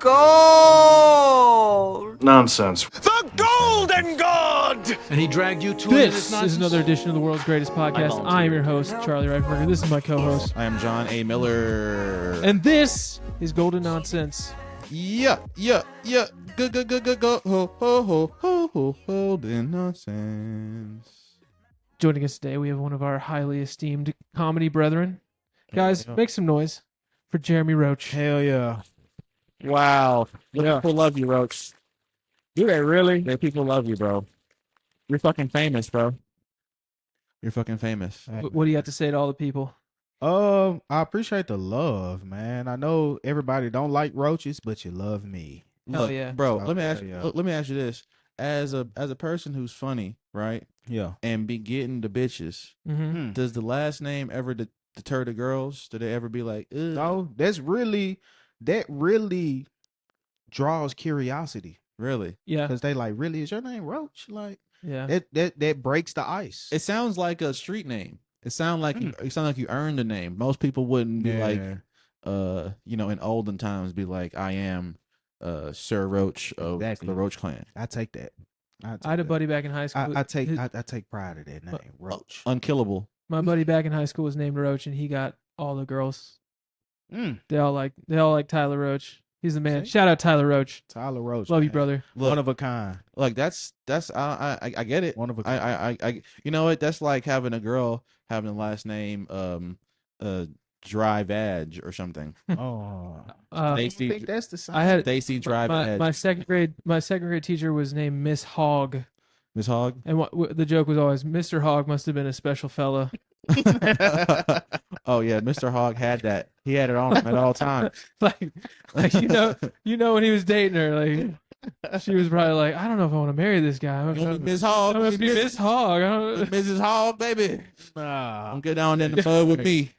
gold. Nonsense. The Golden God! And he dragged you to This is another edition of the world's greatest podcast. I am your host, Charlie Reifenberger. This is my co-host. I am John A. Miller. And this is Golden Nonsense. Yeah. Go. Ho. Golden Nonsense. Joining us today, we have one of our highly esteemed comedy brethren. Guys, make some noise for Jeremy Roach. Hell yeah. Wow. Yeah. People love you, Roach. Do they really? Yeah, people love you, bro. You're fucking famous, bro. You're fucking famous. What do you have to say to all the people? I appreciate the love, man. I know everybody don't like roaches, but you love me. Hell yeah. Bro, So, let me ask you this. As a person who's funny, right? Yeah. And be getting the bitches, Mm-hmm. does the last name ever deter the girls? Do they ever be like, ugh? No, that really draws curiosity. Really? Yeah. Because they like, really, is your name Roach? Like Yeah. that breaks the ice. It sounds like a street name. It sounds like you earned the name. Most people wouldn't be like, in olden times, be like, I am Sir Roach of the Roach clan. I take that. I had a buddy back in high school. I take pride in that name, Roach. Unkillable. My buddy back in high school was named Roach, and he got all the girls. Mm. They all like Tyler Roach. He's the man. See? Shout out Tyler Roach. Tyler Roach. Love you, man. brother. Look, One of a kind. like that's I get it. One of a kind. I you know what? That's like having a girl having the last name Dry Vag or something. Oh. Uh, I think that's the same. I had Stacy Dry Vag. my second grade teacher was named Miss Hogg, Miss Hogg. and the joke was always Mr. Hogg must have been a special fella. Oh yeah, Mr. Hogg had that. He had it on him at all times. like you know when he was dating her, like she was probably like, I don't know if I want to marry this guy. I'm You want gonna me Miss Hogg? be Miss Hogg. I don't- Mrs. Hogg, baby. Nah. Come get down in the mud with me.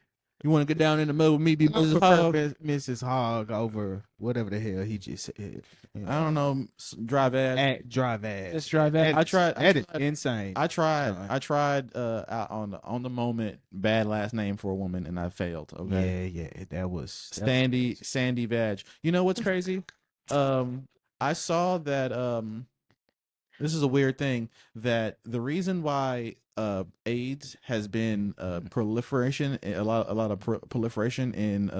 You want to get down in the mud with me? Be I Mrs. prefer Hogg. Mrs. Hogg over whatever the hell he just said. You know. I don't know. Dry Vag. Drive ass. Let's drive that. I tried. Insane. I tried out on the moment bad last name for a woman and I failed. Okay. Yeah, that was Sandy Vag. You know what's crazy? I saw that this is a weird thing, that the reason why AIDS has been proliferation, a lot of proliferation in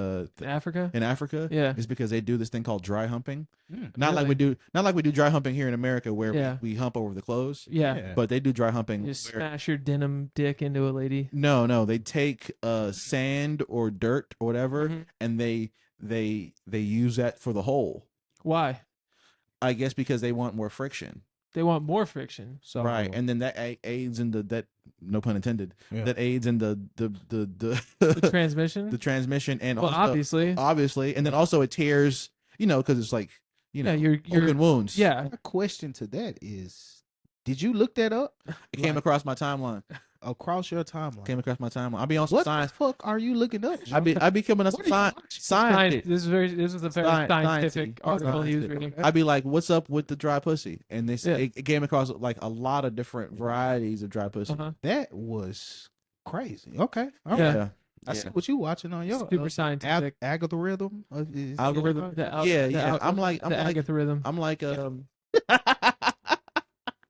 Africa. Africa is because they do this thing called dry humping. Not Really? like we do dry humping here in America where Yeah. we hump over the clothes. Yeah. But they do dry humping. You just where- smash your denim dick into a lady. No, they take sand or dirt or whatever, Mhm. and they use that for the hole. Why? I guess because they want more friction, They want more friction. so right? And then that aids in that, no pun intended, Yeah. that aids in the The transmission. the transmission, and well, also, obviously. and then also it tears, because it's like You're open wounds. yeah. my question to that is, did you look that up It came across my timeline. across your timeline? I'll be on some What science. the fuck are you looking up? I be coming up some What are you science. This was a very scientific article he was reading. I'd be like, "What's up with the dry pussy?" And they Yeah. it came across like a lot of different varieties of dry pussy. Uh-huh. That was crazy. Okay, all Yeah. right. I see what you watching on your Super scientific. algorithm. Algorithm. I'm like algorithm.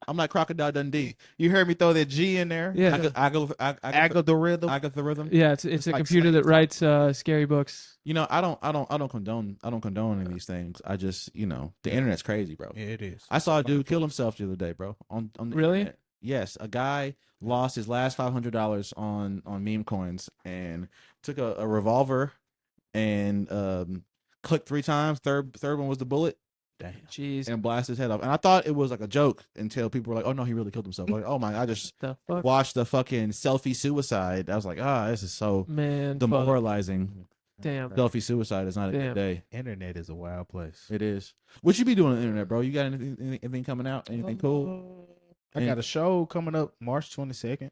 I'm like Crocodile Dundee. You heard me throw that G in there. Yeah. Algorithm. Algorithm. Yeah, it's a like computer that writes scary books. I don't condone any of these things. I just the internet's crazy, bro. Yeah, it is. I saw a dude kill himself the other day, bro. On the Really? internet. Yes, a guy lost his last $500 on meme coins and took a revolver and clicked 3 times. Third one was the bullet. Damn. Jeez. And blasted his head off. And I thought it was like a joke until people were like, "Oh no, he really killed himself." Like, oh my, I just The fuck? watched the fucking selfie suicide. I was like, this is so Man. fuck. demoralizing. Damn. Selfie suicide is not a Damn. good day. Internet is a wild place. It is. What you be doing on the internet, bro? You got anything coming out? Anything cool? I got a show coming up March 22nd.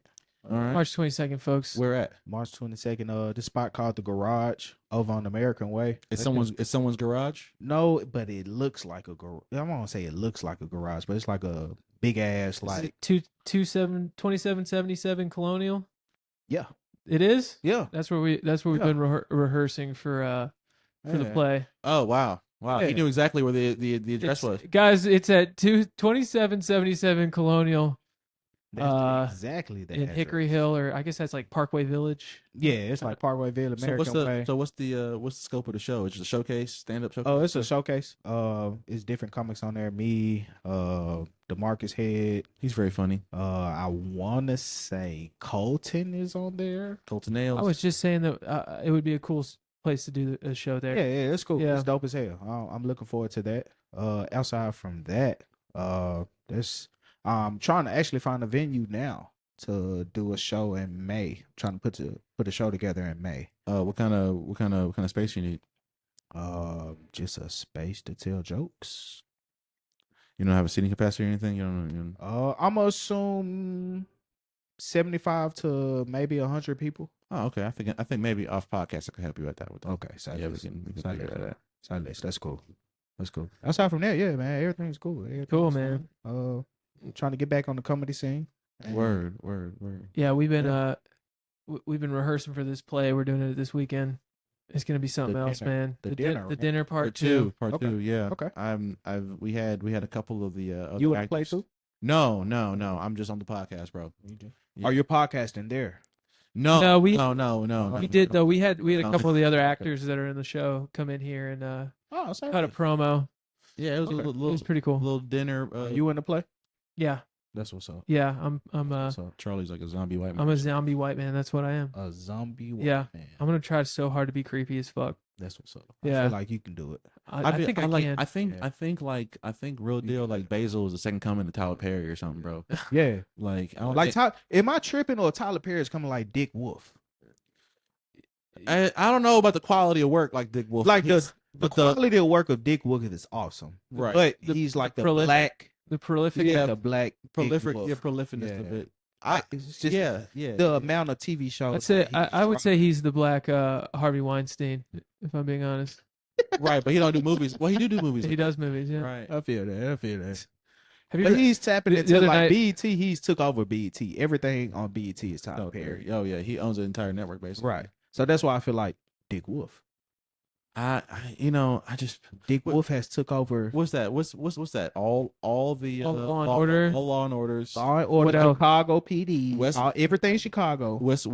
All right. March 22nd, folks. Where at? March 22nd. This spot called the Garage over on American Way. It's someone's garage. No, but it looks like a garage. I won't say it looks like a garage, but it's like a big ass like 2777 Colonial. yeah. It is. Yeah. That's where we've been rehearsing for the Yeah. play. Oh wow. Wow, Yeah. he knew exactly where the address was. Guys, it's at 2777 Colonial That's exactly the in address. Hickory Hill, or I guess that's like Parkway Village. Yeah, it's like Parkway Village, American Way. So what's the scope of the show? It's just a showcase, stand up showcase. Oh, it's a showcase. It's different comics on there. Me, DeMarcus Head. He's very funny. I want to say Colton is on there. Colton Nails. I was just saying that it would be a cool place to do a show there. Yeah, it's cool. Yeah. It's dope as hell. I'm looking forward to that. Outside from that, I'm trying to actually find a venue now to do a show in May. Trying to put a show together in May. What kind of space you need? Just a space to tell jokes. You don't have a seating capacity or anything? You don't. I'm gonna assume 75 to maybe 100 people. Oh, okay. I think maybe off podcast I can help you with that. Okay, so yeah, we can figure that out. Silence. That's cool. That's cool. Aside from that, yeah, man, everything's cool. Cool, man. Trying to get back on the comedy scene. And Word. Yeah, we've been rehearsing for this play. We're doing it this weekend. It's gonna be something else, dinner. man. The The dinner, dinner part Part two. two. Okay. Yeah. Okay. We had a couple of the other You want to play actors. too? No. I'm just on the podcast, bro. Yeah. Are you podcasting there? No, we did though. We had a couple of the other actors that are in the show come in here and Oh, sorry. cut a promo. Yeah, it was Okay. a It little was pretty cool. little dinner. You in the play? Yeah, That's what's up. yeah. I'm So Charlie's like a zombie white man. I'm a zombie white man. That's what I am. A zombie white Yeah. man. I'm gonna try so hard to be creepy as fuck. That's what's up. Yeah. I feel like you can do it. I think I can. I think Yeah. I think real deal like Basil was the second coming to Tyler Perry or something, bro. Yeah. Like I don't Like, am I tripping or Tyler Perry is coming like Dick Wolf? I don't know about the quality of work like Dick Wolf. Like the but quality of work of Dick Wolf is awesome. Right. But The- he's like the prolific- black. The prolific. Yeah, the black Dick prolific, Wolf. prolificness Yeah. of it. It's just yeah. the amount of TV shows. I'd say that I would he's say he's the black Harvey Weinstein, if I'm being honest. right, but he don't do movies. Well, he do movies. He does movies, yeah. Right. I feel that. Have you But ever, he's tapping the into other like night- BET. He's took over BET. Everything on BET is Tyler Oh, Perry. oh yeah, he owns the entire network basically. Right. So that's why I feel like Dick Wolf. I just Dick Wolf has took over what's that? What's that? All the All Law and Order. all Law and Orders. Law and Order, What else? Chicago PD, West- everything Chicago. West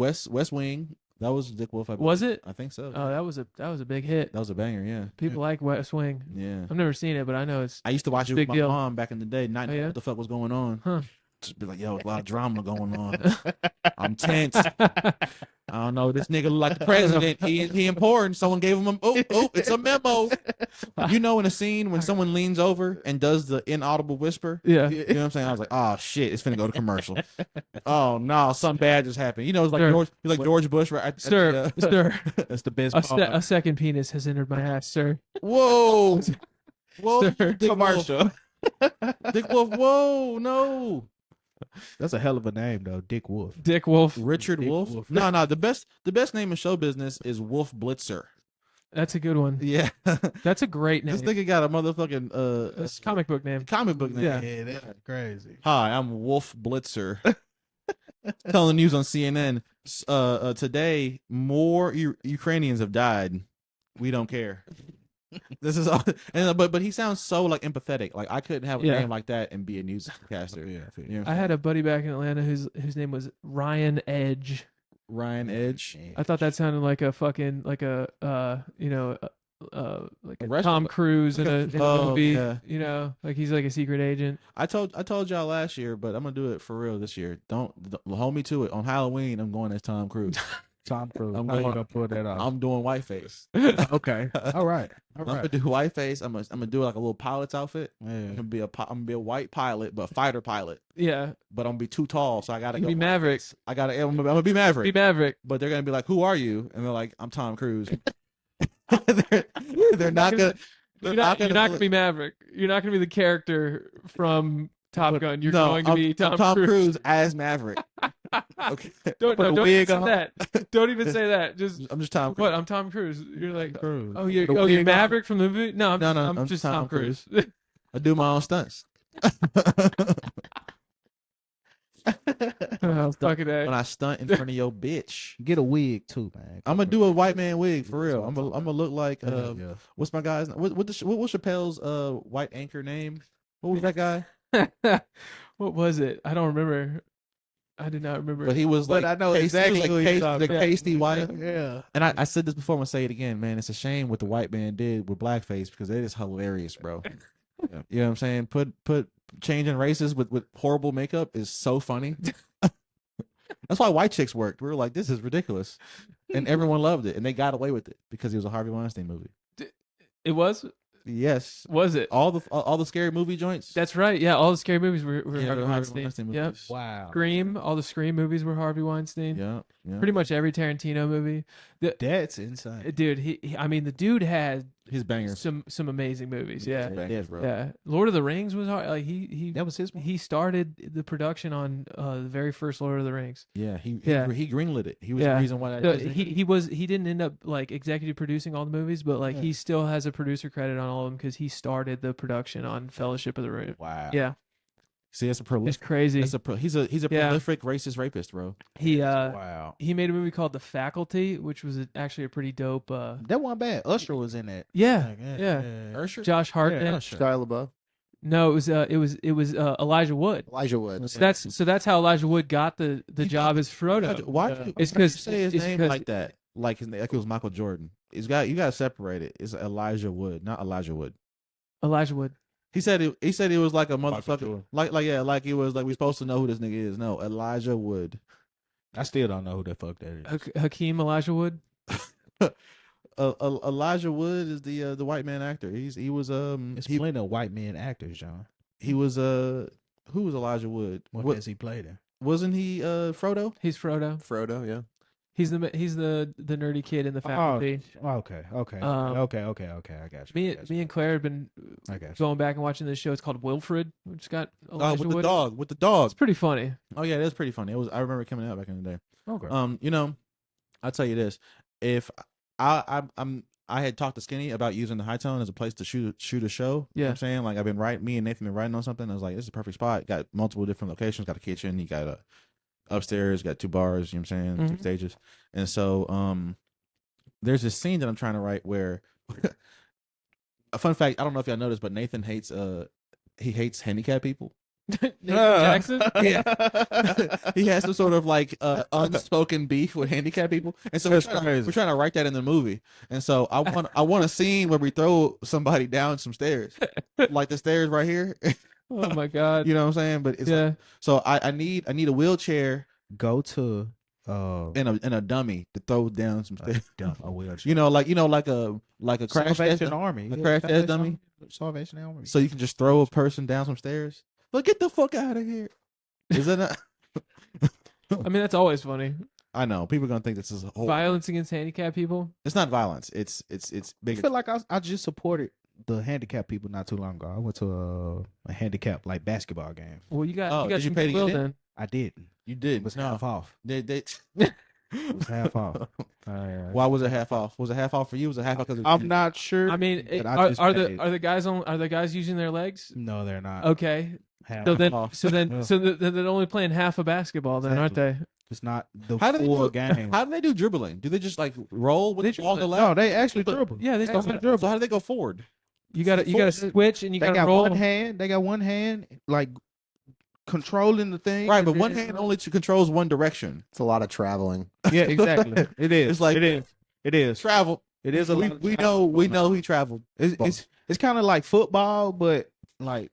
Wing. That was Dick Wolf. Was it? I think so. Oh, that was a big hit. That was a banger. Yeah. People like West Wing. Yeah. I've never seen it, but I know it's I used to watch it with Big my deal. mom back in the day. Not Oh, know yeah? what the fuck was going on. Huh. Just be like, yo, a lot of drama going on. I'm tense. I don't know. This nigga look like the president. He important. Someone gave him a it's a memo. You know, in a scene when someone leans over and does the inaudible whisper. yeah. You know what I'm saying? I was like, oh shit, it's finna go to commercial. Oh no, something bad just happened. You know, it's like Sir. George Bush, right? Sir, sir, That's the best a second penis has entered my ass, sir. Whoa, whoa, Sir. Dick commercial. Wolf. Dick Wolf. Whoa, no. That's a hell of a name though, Dick Wolf. Dick Wolf. Richard Dick Wolf? Wolf. No. The best name in show business is Wolf Blitzer. That's a good one. Yeah. That's a great name. This nigga got a motherfucking It's a comic book name. comic book name. Yeah. that's crazy. Hi, I'm Wolf Blitzer. Telling the news on CNN. Today, more Ukrainians have died. We don't care. This is all, but he sounds so like empathetic. Like I couldn't have a Yeah. name like that and be a newscaster. Yeah, I feel You know what I I'm had a buddy back in Atlanta whose name was Ryan Edge. saying? Ryan Edge. I thought that sounded like a fucking like a like A a wrestler. Tom Cruise in a Oh, movie. yeah. You know, like he's like a secret agent. I told y'all last year, but I'm gonna do it for real this year. Don't hold me to it. On Halloween, I'm going as Tom Cruise. Tom Cruise. I'm I'm going- gonna pull that off. I'm doing whiteface. Okay. All right. All I'm gonna right. do whiteface. I'm gonna do like a little pilot's outfit. Yeah. I'm gonna be a white pilot, but fighter pilot. Yeah, But I'm gonna be too tall, so I gotta You go. be Maverick. I'm gonna be Maverick. Be Maverick. But they're gonna be like, "Who are you?" And they're like, "I'm Tom Cruise." they're not gonna. You're not gonna be Maverick. You're not gonna be the character from Top Gun. You're going to be I'm Tom Cruise. as Maverick. Okay, Don't Put a even wig say on. that. Don't even say that. Just I'm just Tom Cruise. what? I'm Tom Cruise. You're like, Cruise. oh, you're Put a wig on. Maverick from the movie. No, No, I'm just Tom Cruise. I do my own stunts. Oh, fucking A. When I stunt in front of your bitch. Get a wig too, man. I'm gonna do a white man wig for real. I'm gonna look like Yeah. what's my guy's what was Chappelle's white anchor name? What was that guy? What was it? I don't remember. I did not remember. But he was But like I know Casey- exactly he was who like you're Casey- talking the about. pasty white. Yeah. And I said this before, I'm gonna say it again, man. It's a shame what the white man did with blackface because it is hilarious, bro. You know what I'm saying? Put changing races with horrible makeup is so funny. That's why white chicks worked. We were like, this is ridiculous, and everyone loved it, and they got away with it because it was a Harvey Weinstein movie. It was? Yes, Was it? all the scary movie joints. That's right. Yeah, all the scary movies were Yeah, Harvey the Weinstein. Weinstein Yep. movies. Wow. Scream, all the Scream movies were Harvey Weinstein. Yeah, Pretty much every Tarantino movie. That's insane. Dude, I mean, the dude had his bangers. some amazing movies. Yeah. Bangers, bro. Yeah. Lord of the Rings was hard. Like he That was his one? he started the production on the very first Lord of the Rings. Yeah, he greenlit it. He was Yeah. the reason why. So he didn't end up like executive producing all the movies, but like he still has a producer credit on all of them because he started the production on Fellowship of the Ring. Wow. Yeah, See, that's a it's prolific. crazy. He's a Yeah. prolific racist rapist, bro. Wow. He made a movie called The Faculty, which was actually a pretty dope. That wasn't bad. Usher was in that. Yeah, Like, yeah. Ursher? Josh Hartnett. Yeah, Usher. Shia LaBeouf. No, it was Elijah Wood. Elijah Wood. So that's how Elijah Wood got the job as Frodo. Why It's you 'cause- say his it's name 'cause- like that? Like it was Michael Jordan. You got to separate it. It's Elijah Wood, not Elijah Wood. Elijah Wood. He said it was like a Michael motherfucker. Jordan. Like it was like we supposed to know who this nigga is. No, Elijah Wood. I still don't know who the fuck that is. Hakeem Elijah Wood. Elijah Wood is the white man actor. He was It's plenty of white men actors, John. he was who was Elijah Wood? What has he played in? Wasn't he Frodo? He's Frodo. Frodo, yeah. He's the nerdy kid in the faculty. Okay. I got you. Me and Claire have been I got you. going back and watching this show. It's called Wilfred, which got Elijah With the Wood. dog. With the dog. It's pretty funny. Oh yeah, that's pretty funny. I remember it coming out back in the day. Okay. You know, I'll tell you this: if I had talked to Skinny about using the High Tone as a place to shoot a show. You know Yeah. what I'm saying? Like I've been me and Nathan been writing on something. I was like, this is a perfect spot. Got multiple different locations. Got a kitchen. You got a upstairs. Got 2 bars. You know what I'm saying? 2 Mhm. stages. And so there's this scene that I'm trying to write where a fun fact. I don't know if y'all noticed, but Nathan hates handicapped people. Nathan Jackson. Yeah. He has some sort of like unspoken beef with handicapped people, and so we're trying to write that in the movie. And so I want a scene where we throw somebody down some stairs, like the stairs right here. Oh my god. You know what I'm saying? But it's Yeah. so I need a wheelchair Go to and a dummy to throw down some stairs. a wheelchair. You know, like a crash Salvation test, Army. a crash test dummy. Salvation Army. So you can just throw a person down some stairs. But get the fuck out of here. Is that not? I mean, that's always funny. I know people are gonna think this is a whole. Violence against handicapped people. It's not violence. It's I big. feel like I just supported the handicapped people not too long ago. I went to a handicapped like basketball game. Well, you got Oh, you got did you some pay to goodwill get in? then. I didn't. You did. It was No. half off. They, It was half off. why was it half off? Was it half off for you? Was it half off because I'm not sure. I mean, But I just are paid. the guys using their legs? No, they're not. Okay. Half So then off. they're only playing half a basketball then, aren't they? it's not the How do they full do? game. How do they do dribbling? Do they just like roll with They the ball on the dribble. left? No, they actually dribble. Yeah, they So still how do they go forward? you got to switch and you They got to got roll. one hand. They got one hand like controlling the thing. Right, and but one then- hand only controls one direction. It's a lot of traveling. Yeah, exactly. It is. It's like- it is. It is. Travel. It is a lot of We travel. know he traveled. It's kind of like football, but like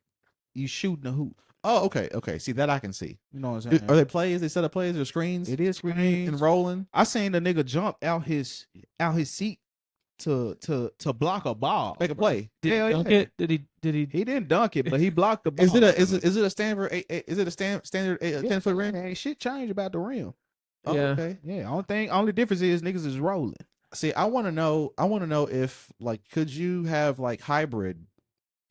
you shooting the hoop. Oh, okay. See that I can see. You know what I'm saying? Are they plays? They set up plays or screens? It is screens. And rolling. I seen the nigga jump out his seat to block a ball. Make a play. Did he Hell dunk yeah. it? Did he? He didn't dunk it, but he blocked the ball. Is it a standard? Is it a standard 10-foot rim? Ain't shit changed about the rim. Oh, Yeah. okay. Yeah, only difference is niggas is rolling. See, I want to know if like could you have like hybrid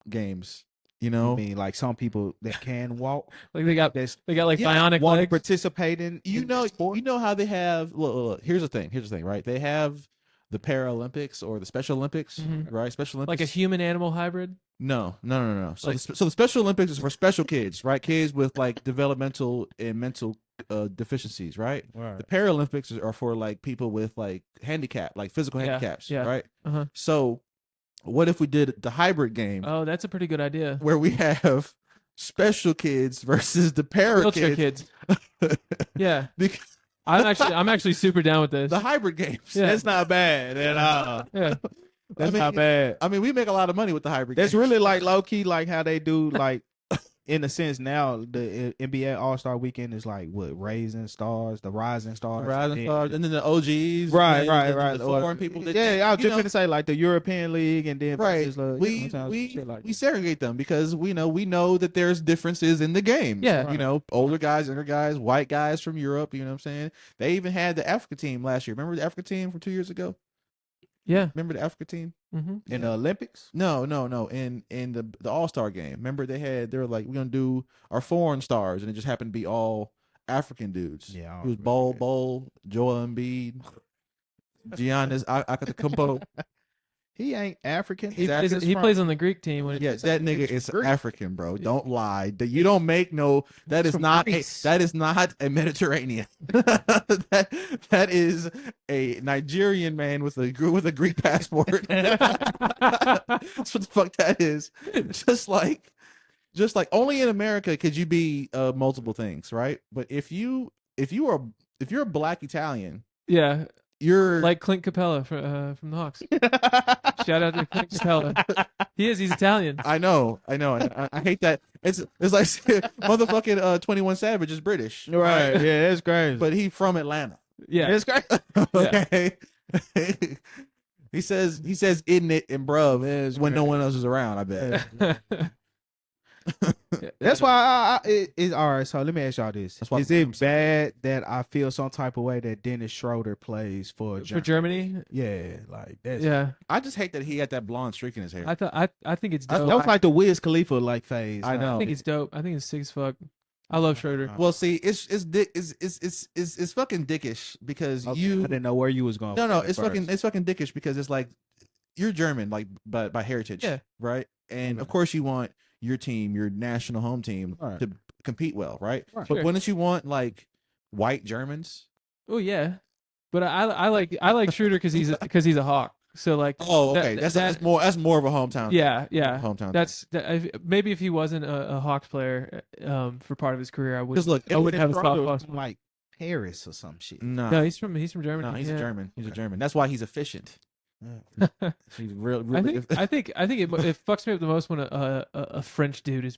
games? You I know, mean, like some people that can walk, Like they got that's like Yeah, bionic want to legs. participate in. you know how they have. Look, here's the thing, right? They have the Paralympics or the Special Olympics, Mhm. right? Special Olympics, Like a human animal hybrid. No. So, Like- so the Special Olympics is for special kids, right? Kids with like developmental and mental deficiencies, right? Right. The Paralympics are for like people with like like physical Yeah, handicaps, yeah. right? Uh-huh. So, what if we did the hybrid game Oh, that's a pretty good idea. where we have special kids versus the para Wheelchair kids? kids. Yeah. Because I'm actually super down with this. the hybrid games. Yeah. That's not bad at all. Yeah. That's I mean, not bad. I mean, we make a lot of money with the hybrid. That's games. really like low key, like how they do, like in a sense now the NBA All Star Weekend is like what the Rising Stars, Rising Stars, and then the OGs, right, and right, then right. the foreign people. That, Yeah, I was you just know, gonna say like the European League, and then right. versus, like, We shit like we segregate them because we know that there's differences in the games. Yeah. You know, older guys, younger guys, white guys from Europe. You know what I'm saying? They even had the Africa team last year. Remember the Africa team from 2 years ago? Yeah. Remember the Africa team? Mm-hmm. in the Olympics. No. In the All-Star game. Remember they were like, we're gonna do our foreign stars, and it just happened to be all African dudes. Yeah, I It was remember that. Bol, Joel Embiid, Giannis Antetokounmpo. He ain't African. He, That plays, is he from- plays on the Greek team. When Yeah, that nigga is Greek. African, bro. Don't lie. You don't make no. That is from not. Greece. That is not a Mediterranean. that is a Nigerian man with a Greek passport. That's what the fuck that is. Just like only in America could you be multiple things, right? But if you're a black Italian, Yeah, you're like Clint Capella from the Hawks. Shout out to Clint Capella. He's Italian. I know. I hate that. It's like motherfucking 21 Savage is British, Right. Yeah, that's crazy. but he from Atlanta. Yeah. it's crazy. Okay. he says "isn't it" and "bruv" That's when no crazy. one else is around. I bet. That's why it's all right. So let me ask y'all this: That's why is it bad that I feel some type of way that Dennis Schroeder plays for For Germany. Yeah, like that's Yeah, I just hate that he had that blonde streak in his hair. I think it's that dope. was like the Wiz Khalifa like phase. I know. I think it's dope. I think it's sick as fuck. I love Schroeder. Well, see, it's fucking dickish because Okay, I you didn't know where you was going. no, with it's that first. fucking dickish because it's like you're German, like by heritage, Yeah. right? And Okay. of course you want your team, your national home team, Right. to compete well, right? Right. But Sure. wouldn't you want like white Germans? Oh yeah, but I like Schroeder because he's a Hawk. So like, Oh, that- okay, that's that- more of a hometown. yeah, hometown. Maybe if he wasn't a Hawks player for part of his career, I would. Because look, I would have a soft Schroeder spot. was from, like Paris or some shit. no, No, he's from Germany. no, he's yeah. a German. He's a German. That's why he's efficient. Yeah. He's real. I Really, think it fucks me up the most when a French dude is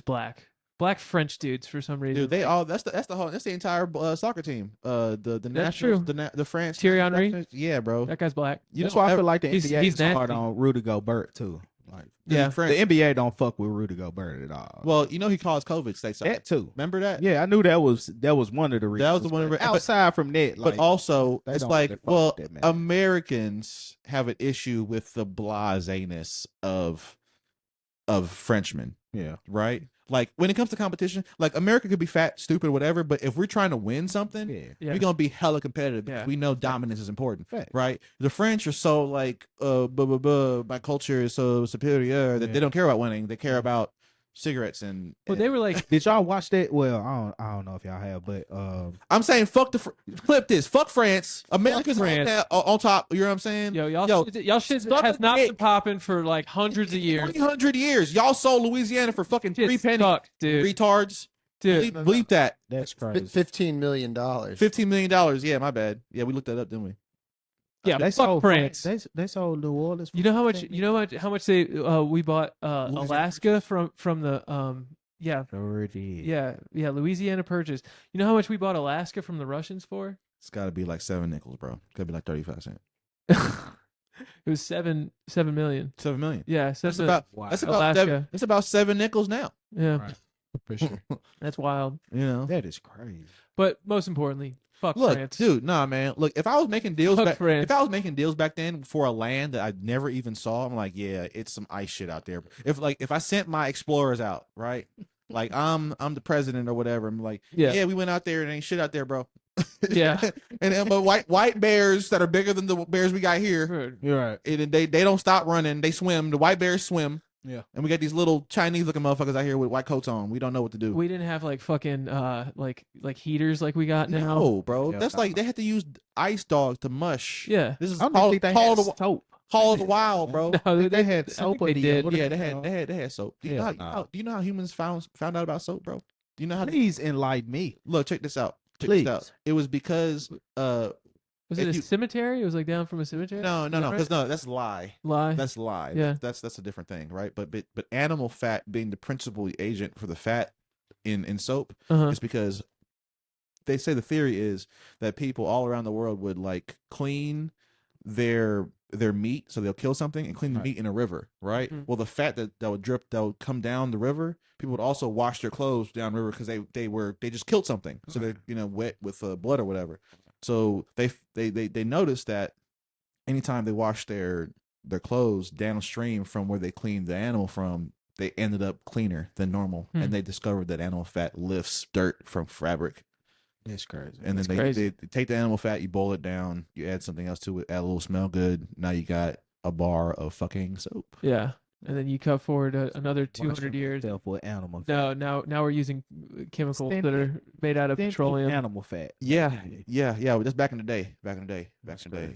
black. Black French dudes for some reason. dude, that's the entire soccer team. The That's national, true. the France. Thierry Henry? Yeah, bro. That guy's black. That's why I feel like the he's- NBA he's is hard nasty. on Rudy Gobert too. Like Yeah. French. the NBA don't fuck with Rudy Gobert at all. Well, you know he caused COVID stateside. that too. Remember that? Yeah, I knew that was one of the reasons. That was the one. But outside from that, like, But also, they it's don't like, really fuck well, with that, man. Americans have an issue with the blaseness of Frenchmen, yeah, right? Like when it comes to competition, like America could be fat, stupid, whatever, but if we're trying to win something, yeah, Yeah. we're gonna be hella competitive because Yeah. we know dominance is important, Fact. right? The French are so like, my culture is so superior that Yeah. they don't care about winning; they care about cigarettes and. Well, they were like, Did y'all watch that? Well, I don't know if y'all have, but I'm saying, flip this, fuck France. America's France. on top. You know what I'm saying? y'all shit suck has a not dick. been popping for like hundreds of years. 300 years. Y'all sold Louisiana for fucking Shit 3 pennies. sucked, dude. Retards. Dude, Bleep that. that's crazy. $15 million. $15 million. Yeah, my bad. Yeah, we looked that up, didn't we? yeah, They fuck sold France. They sold New Orleans. for You know how much? 15 You know how much they we bought Alaska from the yeah Louisiana Purchase. You know how much we bought Alaska from the Russians for? It's got to be like 7 nickels, bro. Got to be like 35 cents. It was $7 million. 7 million. Yeah, so That's about Wow. that's about Alaska. seven, that's about 7 nickels now. yeah, Right. for sure. that's wild. You know. That is crazy. But most importantly, fuck Look, France. dude, nah, man. Look, if I was making deals Fuck back, France. if I was making deals back then for a land that I never even saw, I'm like, yeah, it's some ice shit out there. If I sent my explorers out, right? Like I'm the president or whatever. I'm like, Yeah. yeah, we went out there and ain't shit out there, bro. Yeah. and but white bears that are bigger than the bears we got here, Dude, You're right. and they don't stop running. They swim. The white bears swim. Yeah. And we got these little Chinese looking motherfuckers out here with white coats on. We don't know what to do. We didn't have like fucking like heaters like we got now. No, bro. Yeah, That's like they had to use ice dogs to mush. Yeah. This is I don't think they had soap. Call of the Wild, bro. No, They had I soap. think they did. Yeah, they had soap. Do you, Yeah, know how, do you know how humans found out about soap, bro? Do you know how? Please enlighten me. Look, check this out. Please. It was because Was it a cemetery? It was like down from a cemetery. no, Is that because right? that's lie. Lie. That's lie. Yeah. That's a different thing, right? But animal fat being the principal agent for the fat in soap is because they say the theory is that people all around the world would like clean their meat, so they'll kill something and clean the meat in a river, right? Mhm. Well, the fat that would come down the river, people would also wash their clothes down river because they just killed something, so they're wet with blood or whatever. So they noticed that anytime they washed their clothes downstream from where they cleaned the animal from, they ended up cleaner than normal, and they discovered that animal fat lifts dirt from fabric. It's crazy. And then they take the animal fat, you boil it down, you add something else to it, add a little smell good. Now you got a bar of fucking soap. Yeah, and then you cut forward another 200 years. For animal fat. No, now we're using chemicals that are made out of petroleum. Animal fat. Yeah. That's back in the day.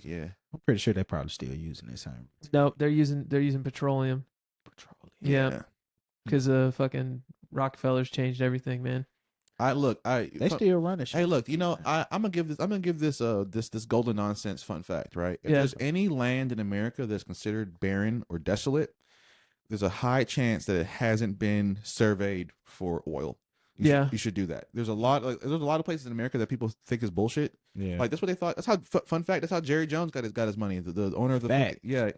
Yeah. I'm pretty sure they're probably still using this. No, they're using petroleum. Yeah, because fucking Rockefellers changed everything, man. They still running shit. Hey, look, I'm gonna give this this golden nonsense fun fact, right? If Yeah. there's any land in America that's considered barren or desolate, there's a high chance that it hasn't been surveyed for oil. You should do that. There's a lot of places in America that people think is bullshit. Yeah. Like that's what they thought. That's how fun fact. That's how Jerry Jones got his money. The owner of the Fact. yeah.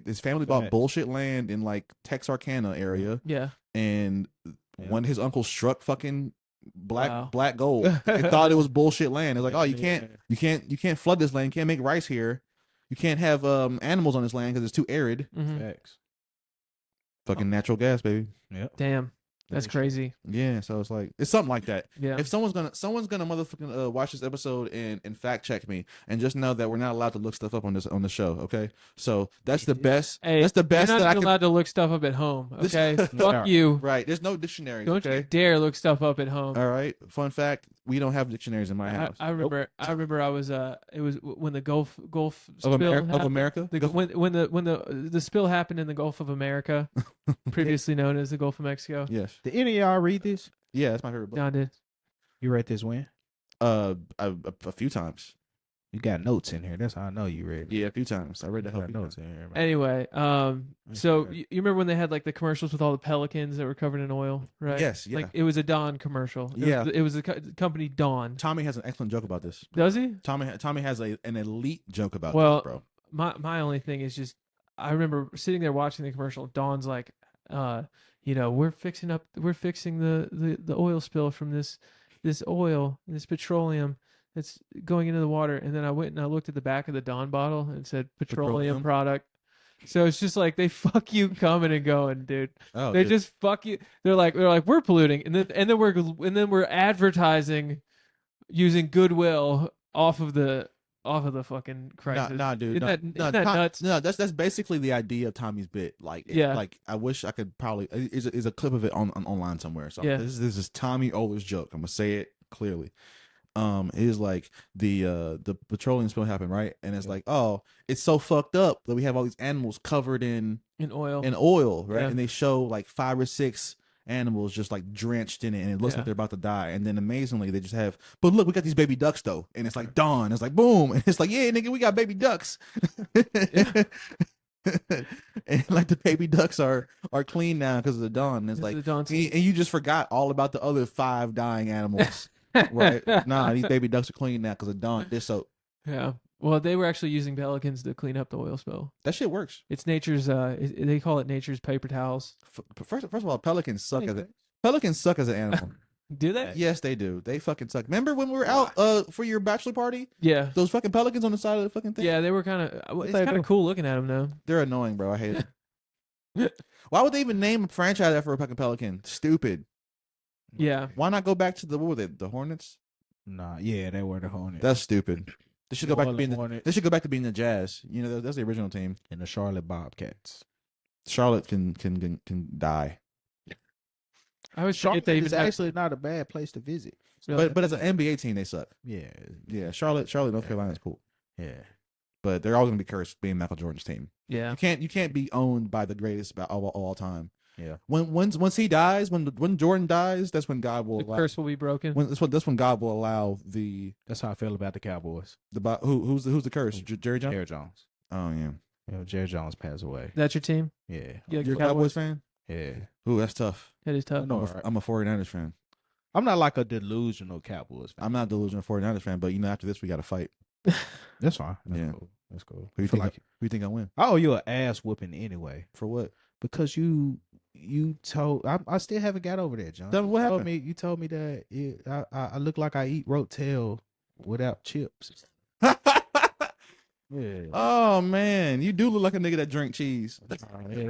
His family bought bullshit land in like Texarkana area. Yeah, And when his uncle struck fucking black gold, they Wow. thought it was bullshit land. It's like, oh, you can't flood this land. You can't make rice here. You can't have animals on this land because it's too arid. Facts. Fucking natural gas, baby. Yep. damn, that's crazy. Yeah, so it's like it's something like that. Yeah, If someone's gonna motherfucking watch this episode and fact check me, and just know that we're not allowed to look stuff up on the show. Okay, so that's the best. hey, That's the best you're that not I can. allowed to look stuff up at home. Okay, fuck you. Right, there's no dictionary. Don't you Okay, dare look stuff up at home. all right. Fun fact: we don't have dictionaries in my house. I remember. I remember. I was. It was when the Gulf spill of happened. America. When the spill happened in the Gulf of America, previously known as the Gulf of Mexico. Yes. Did any of y'all read this? Yeah, that's my favorite book. John did. You read this when? A few times. You got notes in here. That's how I know you read it. Yeah, a few times. I read the You whole got few notes times. in here. Man. Anyway, so Okay. you remember when they had like the commercials with all the pelicans that were covered in oil, right? Yes, yeah. Like it was a Dawn commercial. Yeah. It was the company Dawn. Tommy has an excellent joke about this. Does he? Tommy has an elite joke about Well, this, bro. my only thing is just I remember sitting there watching the commercial. Dawn's like, we're fixing the oil spill from this oil, this petroleum that's going into the water. And then I went and I looked at the back of the Dawn bottle and it said petroleum product. So it's just like they fuck you coming and going, dude. Oh, They dude. just fuck you. They're like we're polluting, and then we're advertising using goodwill off of the fucking crisis. Nah, dude. Isn't that nuts? No, that's basically the idea of Tommy's bit. Like, Yeah. like I wish I could probably is a clip of it on online somewhere. So Yeah. this is Tommy Oler's joke. I'm gonna say it clearly. It is like the petroleum spill happened, right? And it's like, oh, it's so fucked up that we have all these animals covered in oil. right? Yeah. And they show like 5 or 6 animals just like drenched in it, and it looks Yeah. like they're about to die. And then amazingly, they just have, but look, we got these baby ducks though, and it's like dawn. It's like boom, and it's like, yeah, nigga, we got baby ducks. And like the baby ducks are clean now because of the dawn. And it's Because like, of the dawn and you just forgot all about the other 5 dying animals, right? Nah, these baby ducks are clean now because of dawn. This soap. Yeah. Well, they were actually using pelicans to clean up the oil spill. That shit works. It's nature's. They call it nature's paper towels. First of all, pelicans suck as an animal. Do they? Yes, they do. They fucking suck. Remember when we were out for your bachelor party? Yeah. Those fucking pelicans on the side of the fucking thing? Yeah, they were kind of. It's kind of cool looking at them though. They're annoying, bro. I hate it. Why would they even name a franchise after a fucking pelican? Stupid. Yeah. Why not go back to what were they? The Hornets? Nah, yeah, they were the Hornets. That's stupid. They should go back to being Hornets they should go back to being the Jazz. You know, that's the original team. and the Charlotte Bobcats. Charlotte can die. I was Charlotte they is even have, actually not a bad place to visit. But as an NBA team, they suck. Yeah, Yeah, Charlotte, North Carolina's cool, yeah. but they're always gonna be cursed being Michael Jordan's team. yeah. You can't be owned by the greatest of all time. Yeah. Once he dies, when Jordan dies, that's when God will The allow. curse will be broken. That's when God will allow the That's how I feel about the Cowboys. who's the curse? Jerry Jones. Jerry Jones. Oh yeah, You know, Jerry Jones passed away. That's your team. Yeah, You like you're the a Cowboys fan. yeah. Ooh, that's tough. That is tough. No, I'm a 49ers fan. I'm not like a delusional Cowboys fan. I'm not a delusional 49ers fan, but after this we got to fight. That's fine. That's Yeah. cool. That's cool. Who you I feel think? like Who you think I win? I owe you an ass whooping anyway For what? because you told I still haven't got over that, John. Tell me what You told happened. You told me that I look like I eat rote tail without chips. Yeah. Oh man, you do look like a nigga that drink cheese. Yeah, that's crazy.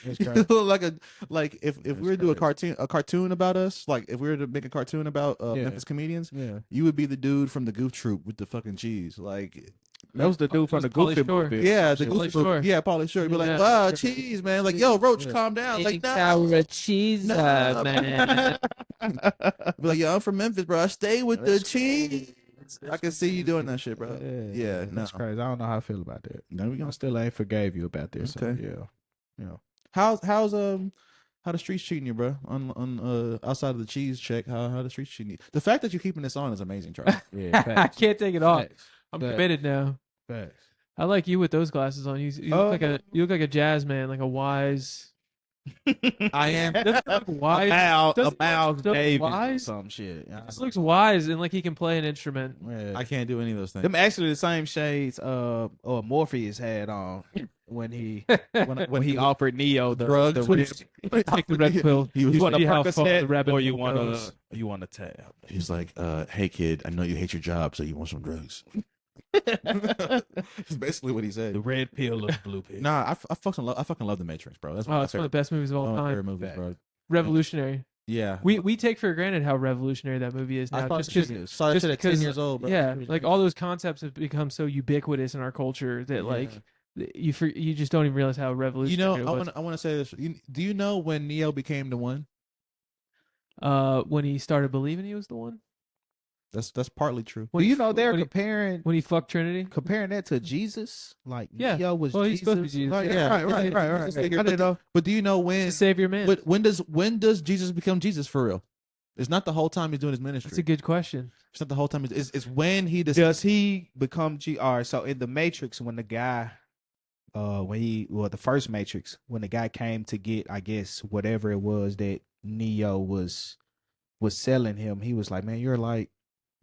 That's You crazy. look like if we were to do crazy. a cartoon about us, like if we were to make a cartoon about Yeah. Memphis comedians, Yeah. you would be the dude from the Goof Troop with the fucking cheese. Like, That was the dude from the Pauly Goofy Shore. movie. yeah, the Pauly Goof Shore. Troop. Yeah, Pauly Shore. You'd be like, Yeah. wow, cheese, man. Like, yo, Roach, Yeah. calm down. Like, no. tower of cheese, No. man. Be like, yo, I'm from Memphis, bro. I stay with the That's cheese. I can see you doing that shit, bro. Yeah, that's no. crazy. I don't know how I feel about that. There we I go. still ain't forgave you about this. Okay. So, yeah. How's how the streets treating you, bro? On outside of the cheese check, how the streets treating you? The fact that you're keeping this on is amazing, Charlie. Yeah. I Facts. can't take it off. Facts. I'm Facts. committed now. Facts. I like you with those glasses on. You look like a jazz man, like a wise. I am. Doesn't look wise. About Doesn't Miles look Davis or wise. some shit. This looks wise and like he can play an instrument. Yeah. I can't do any of those things. Them actually the same shades or Morpheus had on when he when he offered Neo the Drugs. Take the red pill. He was you want a See how far the Percocet rabbit or you hole want goes. a tab. He's like, hey kid, I know you hate your job, so you want some drugs. That's basically what he The said. red pill or the blue pill. Nah, I fucking love The Matrix, bro. That's Oh, it's one of the best movies of all one of my favorite time. movies, bro. Revolutionary. Yeah, We take for granted how revolutionary that movie is now. I Just saw that just shit at 10 because- years old, bro. yeah, like all those concepts have become so ubiquitous in our culture that like you just don't even realize how You revolutionary know, it was. I want to say this. Do you know when Neo became the one? When he started believing he was the one. That's partly true. Do you know they're when he, comparing when he fucked Trinity? that to Jesus? Like Yeah. Neo was Well, he's Jesus. supposed to be Jesus. Like, Yeah. right. I didn't know. But do you know He's when? a savior man. But when does Jesus become Jesus for real? It's not the whole time he's doing his ministry. That's a good question. It's not the whole time. It's when he does. Does he become All right, so in the Matrix, when the guy, the first Matrix, when the guy came to get, I guess, whatever it was that Neo was selling him, he was like, "Man, you're like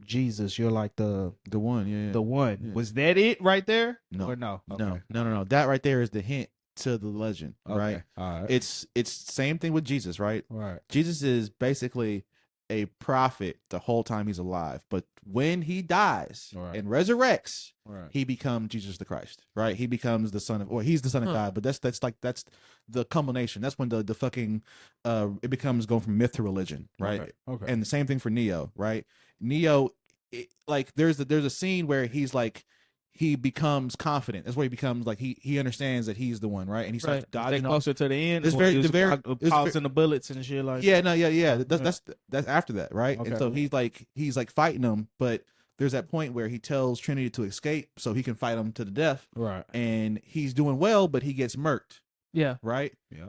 Jesus. You're like the one. Yeah. the one." Yeah. Was that it right there? No. Or no? No. That right there is the hint to the legend, Okay. right? All right. It's same thing with Jesus, right? Right. Jesus is basically a prophet the whole time he's alive, but when he dies Right. and resurrects, Right. he becomes Jesus the Christ, right? He becomes the son of, or he's the son of Huh. God. But that's the culmination. That's when the fucking it becomes going from myth to religion, right? Okay. And the same thing for Neo, right? Neo, like there's a scene where he's like he becomes confident. That's where he becomes like he understands that he's the one, right? And he starts Right. dodging off. closer to the end. It's very- the very- it's pausing the bullets and shit like. Yeah, no, yeah. That's after that, right? Okay. And so he's like fighting them, but there's that point where he tells Trinity to escape so he can fight him to the death, Right. and he's doing well, but he gets murked, Yeah. right? Yeah.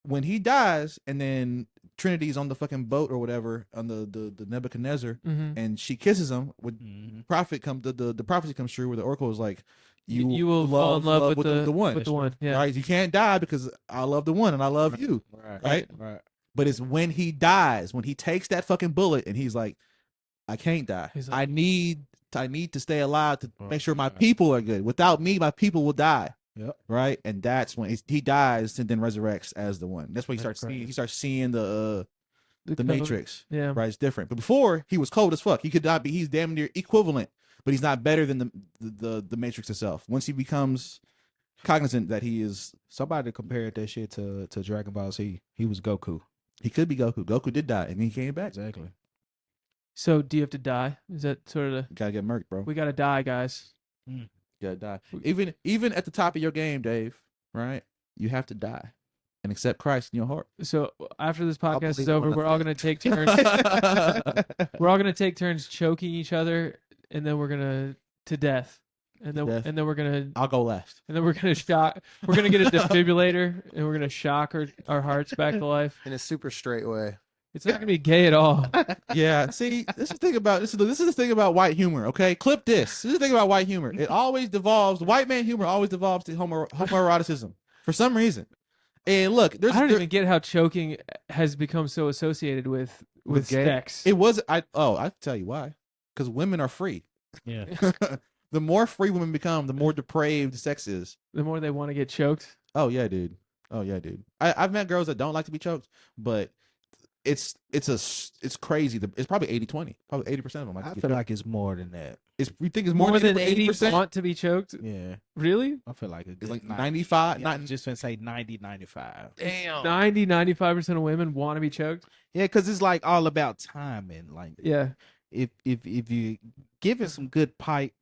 When he dies, and then Trinity's on the fucking boat or whatever on the Nebuchadnezzar, hmm and she kisses him. With Mhm. prophet come the prophecy comes true where the oracle is like, You will fall in love with the one, With the one. Yeah. right? You can't die because I love the one and I love you. Right. Right. But it's when he dies, when he takes that fucking bullet and he's like, I can't die. He's like- I need to stay alive to make sure my Right. people are good. Without me, my people will die. Yep. Right. And that's when he dies and then resurrects as the one. That's when he That's starts seeing the cover- Matrix. Yeah. Right. It's different. But before he was cold as fuck. He could not be. He's damn near equivalent, but he's not better than the Matrix itself. Once he becomes cognizant that he is, Somebody compared that shit to Dragon Ball Z. He was Goku. he could be Goku. Goku did die and he came back. Exactly. So do you have to die? Is that sort of Gotta get murked, bro. we gotta die, guys? Gotta die. Even at the top of your game, Dave. Right. you have to die and accept Christ in your heart. So after this podcast believe is over, what I we're all think. gonna take turns. We're all gonna take turns choking each other, and then we're gonna to death, and then Death. and then we're gonna I'll go last. and then we're gonna shock. We're gonna get a defibrillator, and we're gonna shock our hearts back to life. In a super straight way. It's not gonna be gay at all. Yeah, see, this is the thing about this is the thing about white humor. Okay, clip this. This is the thing about white humor. It always devolves. White man humor always devolves to homoeroticism for some reason. And look, I don't even get how choking has become so associated with gay. sex. It was I tell you why. Because women are free. Yeah. The more free women become, the more depraved sex is. The more they want to get choked. Oh yeah, dude. Oh yeah, dude. I've met girls that don't like to be choked, but it's crazy. It's probably 80-20. Probably 80% of them like I to be feel choked. like it's more than that. You think it's More than 80%? 80 want to be choked. Yeah. Really? I feel like It's like 95. I'm just gonna say 90, 95. Damn. 95% of women want to be choked. Yeah, because it's like all about timing. Like Yeah. if you give it some good pipe,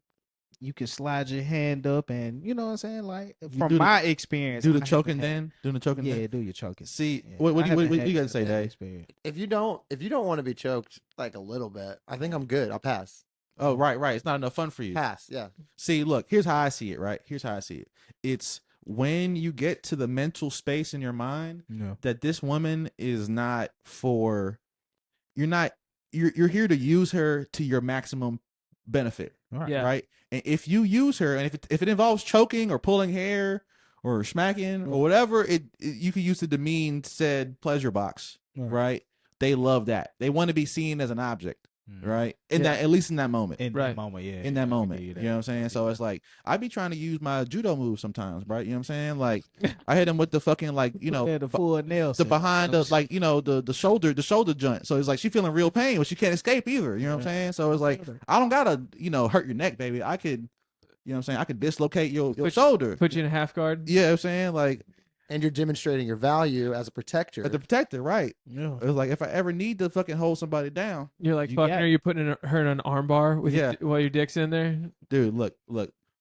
you can slide your hand up and you know what I'm saying. Like from do the- my experience, Do the I haven't choking had- then? Doing the choking Yeah, then? do your choking. See, Yeah. what I you haven't had got to say, that Dave? experience. If you don't want to be choked like a little bit, I think I'm good. I'll pass. Oh, right. It's not enough fun for you. Pass. Yeah. See, look, here's how I see it, right? Here's how I see it. It's when you get to the mental space in your mind Yeah. that this woman is not for you're here to use her to your maximum benefit, All right. Yeah. right? And if you use her and if it involves choking or pulling hair or smacking or whatever you could use to demean said pleasure box, right? They love that. They want to be seen as an object. Right. In Yeah. that, at least in that moment. In Right. that moment, yeah. In that I can moment. give You that. know what I'm saying? So it's like I be trying to use my judo move sometimes, right? You know what I'm saying? Like I hit him with the fucking Yeah, the full nails. the behind the like, the shoulder joint. So it's like she feeling real pain, but she can't escape either. You know what I'm saying? So it's like I don't gotta, hurt your neck, baby. I could, you know what I'm saying? I could dislocate your shoulder. Put you in a half guard. You know what I'm saying? Like And you're demonstrating your value as a protector. as the protector, right? Yeah. It's like if I ever need to fucking hold somebody down, You're like You fucking got her. You're putting her in an arm bar with Yeah. while your dick's in there. dude, look,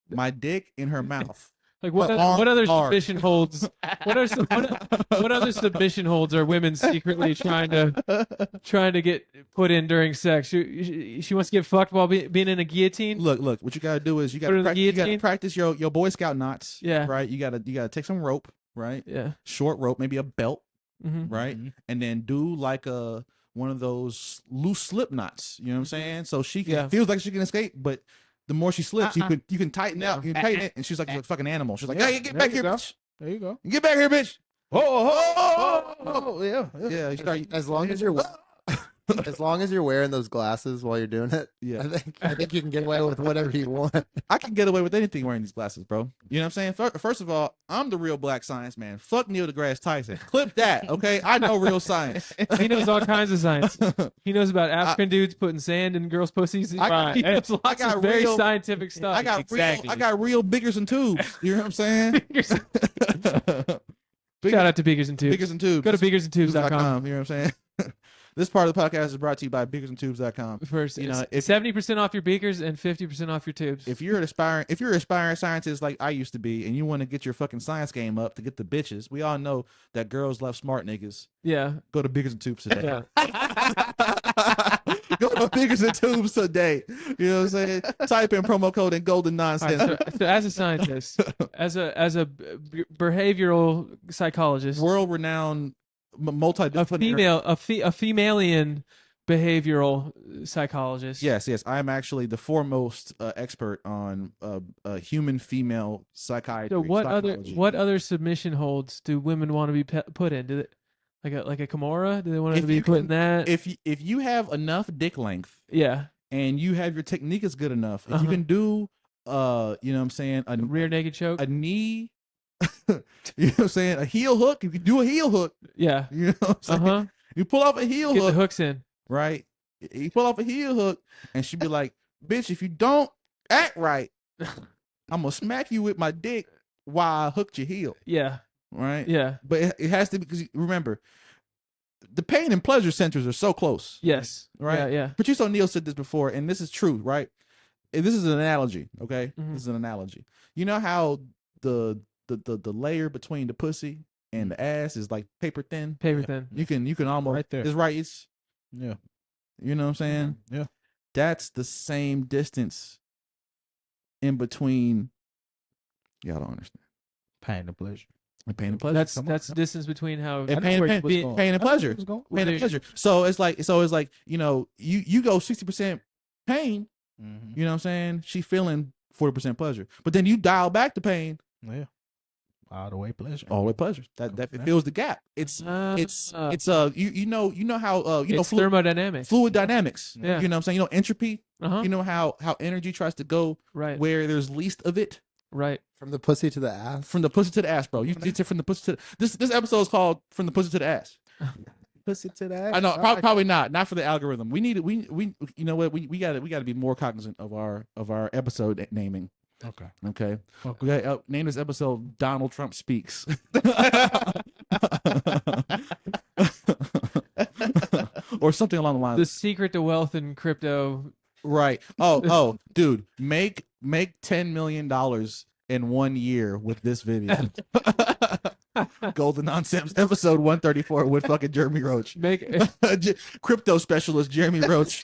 my dick in her mouth. Like what? But What other hard. submission holds? What other submission holds are women secretly trying to get put in during sex? She wants to get fucked while being in a guillotine. Look, what you gotta do is you Put her in the gotta guillotine? practice your Boy Scout knots. Yeah. Right. You gotta take some rope, right? Yeah. Short rope, maybe a belt, hmm right? And then do like one of those loose slip knots. You know what I'm saying? So she can, Yeah. feels like she can escape, but the more she slips, you can tighten out. You can tighten it, and she's like a fucking animal. She's like, hey, get there back you here, go. bitch. There you go. Get back here, bitch. Oh, yeah. Yeah. You start. as long as you're as long as you're wearing those glasses while you're doing it, Yeah. I think you can get away with whatever you want. I can get away with anything wearing these glasses, bro. You know what I'm saying? First of all, I'm the real black science man. Fuck Neil deGrasse Tyson. Clip that, okay? I know real science. He knows all kinds of science. He knows about African dudes putting sand in girls' pussies. He knows lots got of very real- scientific stuff. I got real biggers and tubes. You know what I'm saying? Shout out to Beakers and Tubes. Biggers and tubes. Go to beakersandtubes.com. You know what I'm saying? This part of the podcast is brought to you by beakersandtubes.com. First, You know, if 70% off your beakers and 50% off your tubes. If you're an aspiring scientist like I used to be, and you want to get your fucking science game up to get the bitches, we all know that girls love smart niggas. Yeah. Go to Biggers and Tubes today. Yeah. Go to Biggers and Tubes today. You know what I'm saying? Type in promo code and golden All right, nonsense. so as a scientist, as a behavioral psychologist, World-renowned, a multidisciplinary. femalian behavioral psychologist. Yes. I am actually the foremost expert on human female psychiatry. So psychology. what other submission holds do women want to be put in? Do they like a Kimura? Do they want to be put in that? If you have enough dick length Yeah. and you have your technique is good enough, if you can do you know what I'm saying, a Rear naked choke. a knee, you know what I'm saying, a heel hook. You can do a heel hook. Yeah. You know what I'm saying? You pull off a heel Get the hook, hooks in. right? You pull off a heel hook, and she'd be like, "Bitch, if you don't act right, I'm gonna smack you with my dick while I hooked your heel." Yeah. Right? Yeah. But it has to, because remember, the pain and pleasure centers are so close. Yes. Right? Yeah. Yeah. Patrice O'Neal said this before, and this is true, right? And this is an analogy, okay? Mhm. This is an analogy. You know how the the layer between the pussy and the ass is like paper thin. Paper thin. You can almost Right there. It's right. It's Yeah. you know what I'm saying. Yeah. That's the same distance in between. Y'all don't understand. Pain and pleasure. And pain and pleasure. That's Come on. the distance between how And pain and pleasure. Pain and pleasure. So it's like you know you go 60% pain. Mm-hmm. You know what I'm saying? She feeling 40% pleasure, but then you dial back the pain. Yeah. All the way pleasure. All the way pleasure. That it fills the gap. It's you know how you know it's thermodynamics. fluid dynamics. Yeah. You know what I'm saying? You know entropy. Uh-huh. You know how energy tries to go Right. where there's least of it. Right. From the pussy to the ass. From the pussy to the ass, bro. You did from the pussy to this episode is called From the Pussy to the Ass. Pussy to that. I know, probably not for the algorithm. We need we you know what we got to be more cognizant of our episode naming. Okay. Okay. We got name this episode Donald Trump Speaks. Or something along the lines. The secret to wealth in crypto. Right. Oh, dude, make $10 million in 1 year with this video. Golden Nonsense episode 134 with fucking Jeremy Roach. Make Crypto specialist Jeremy Roach.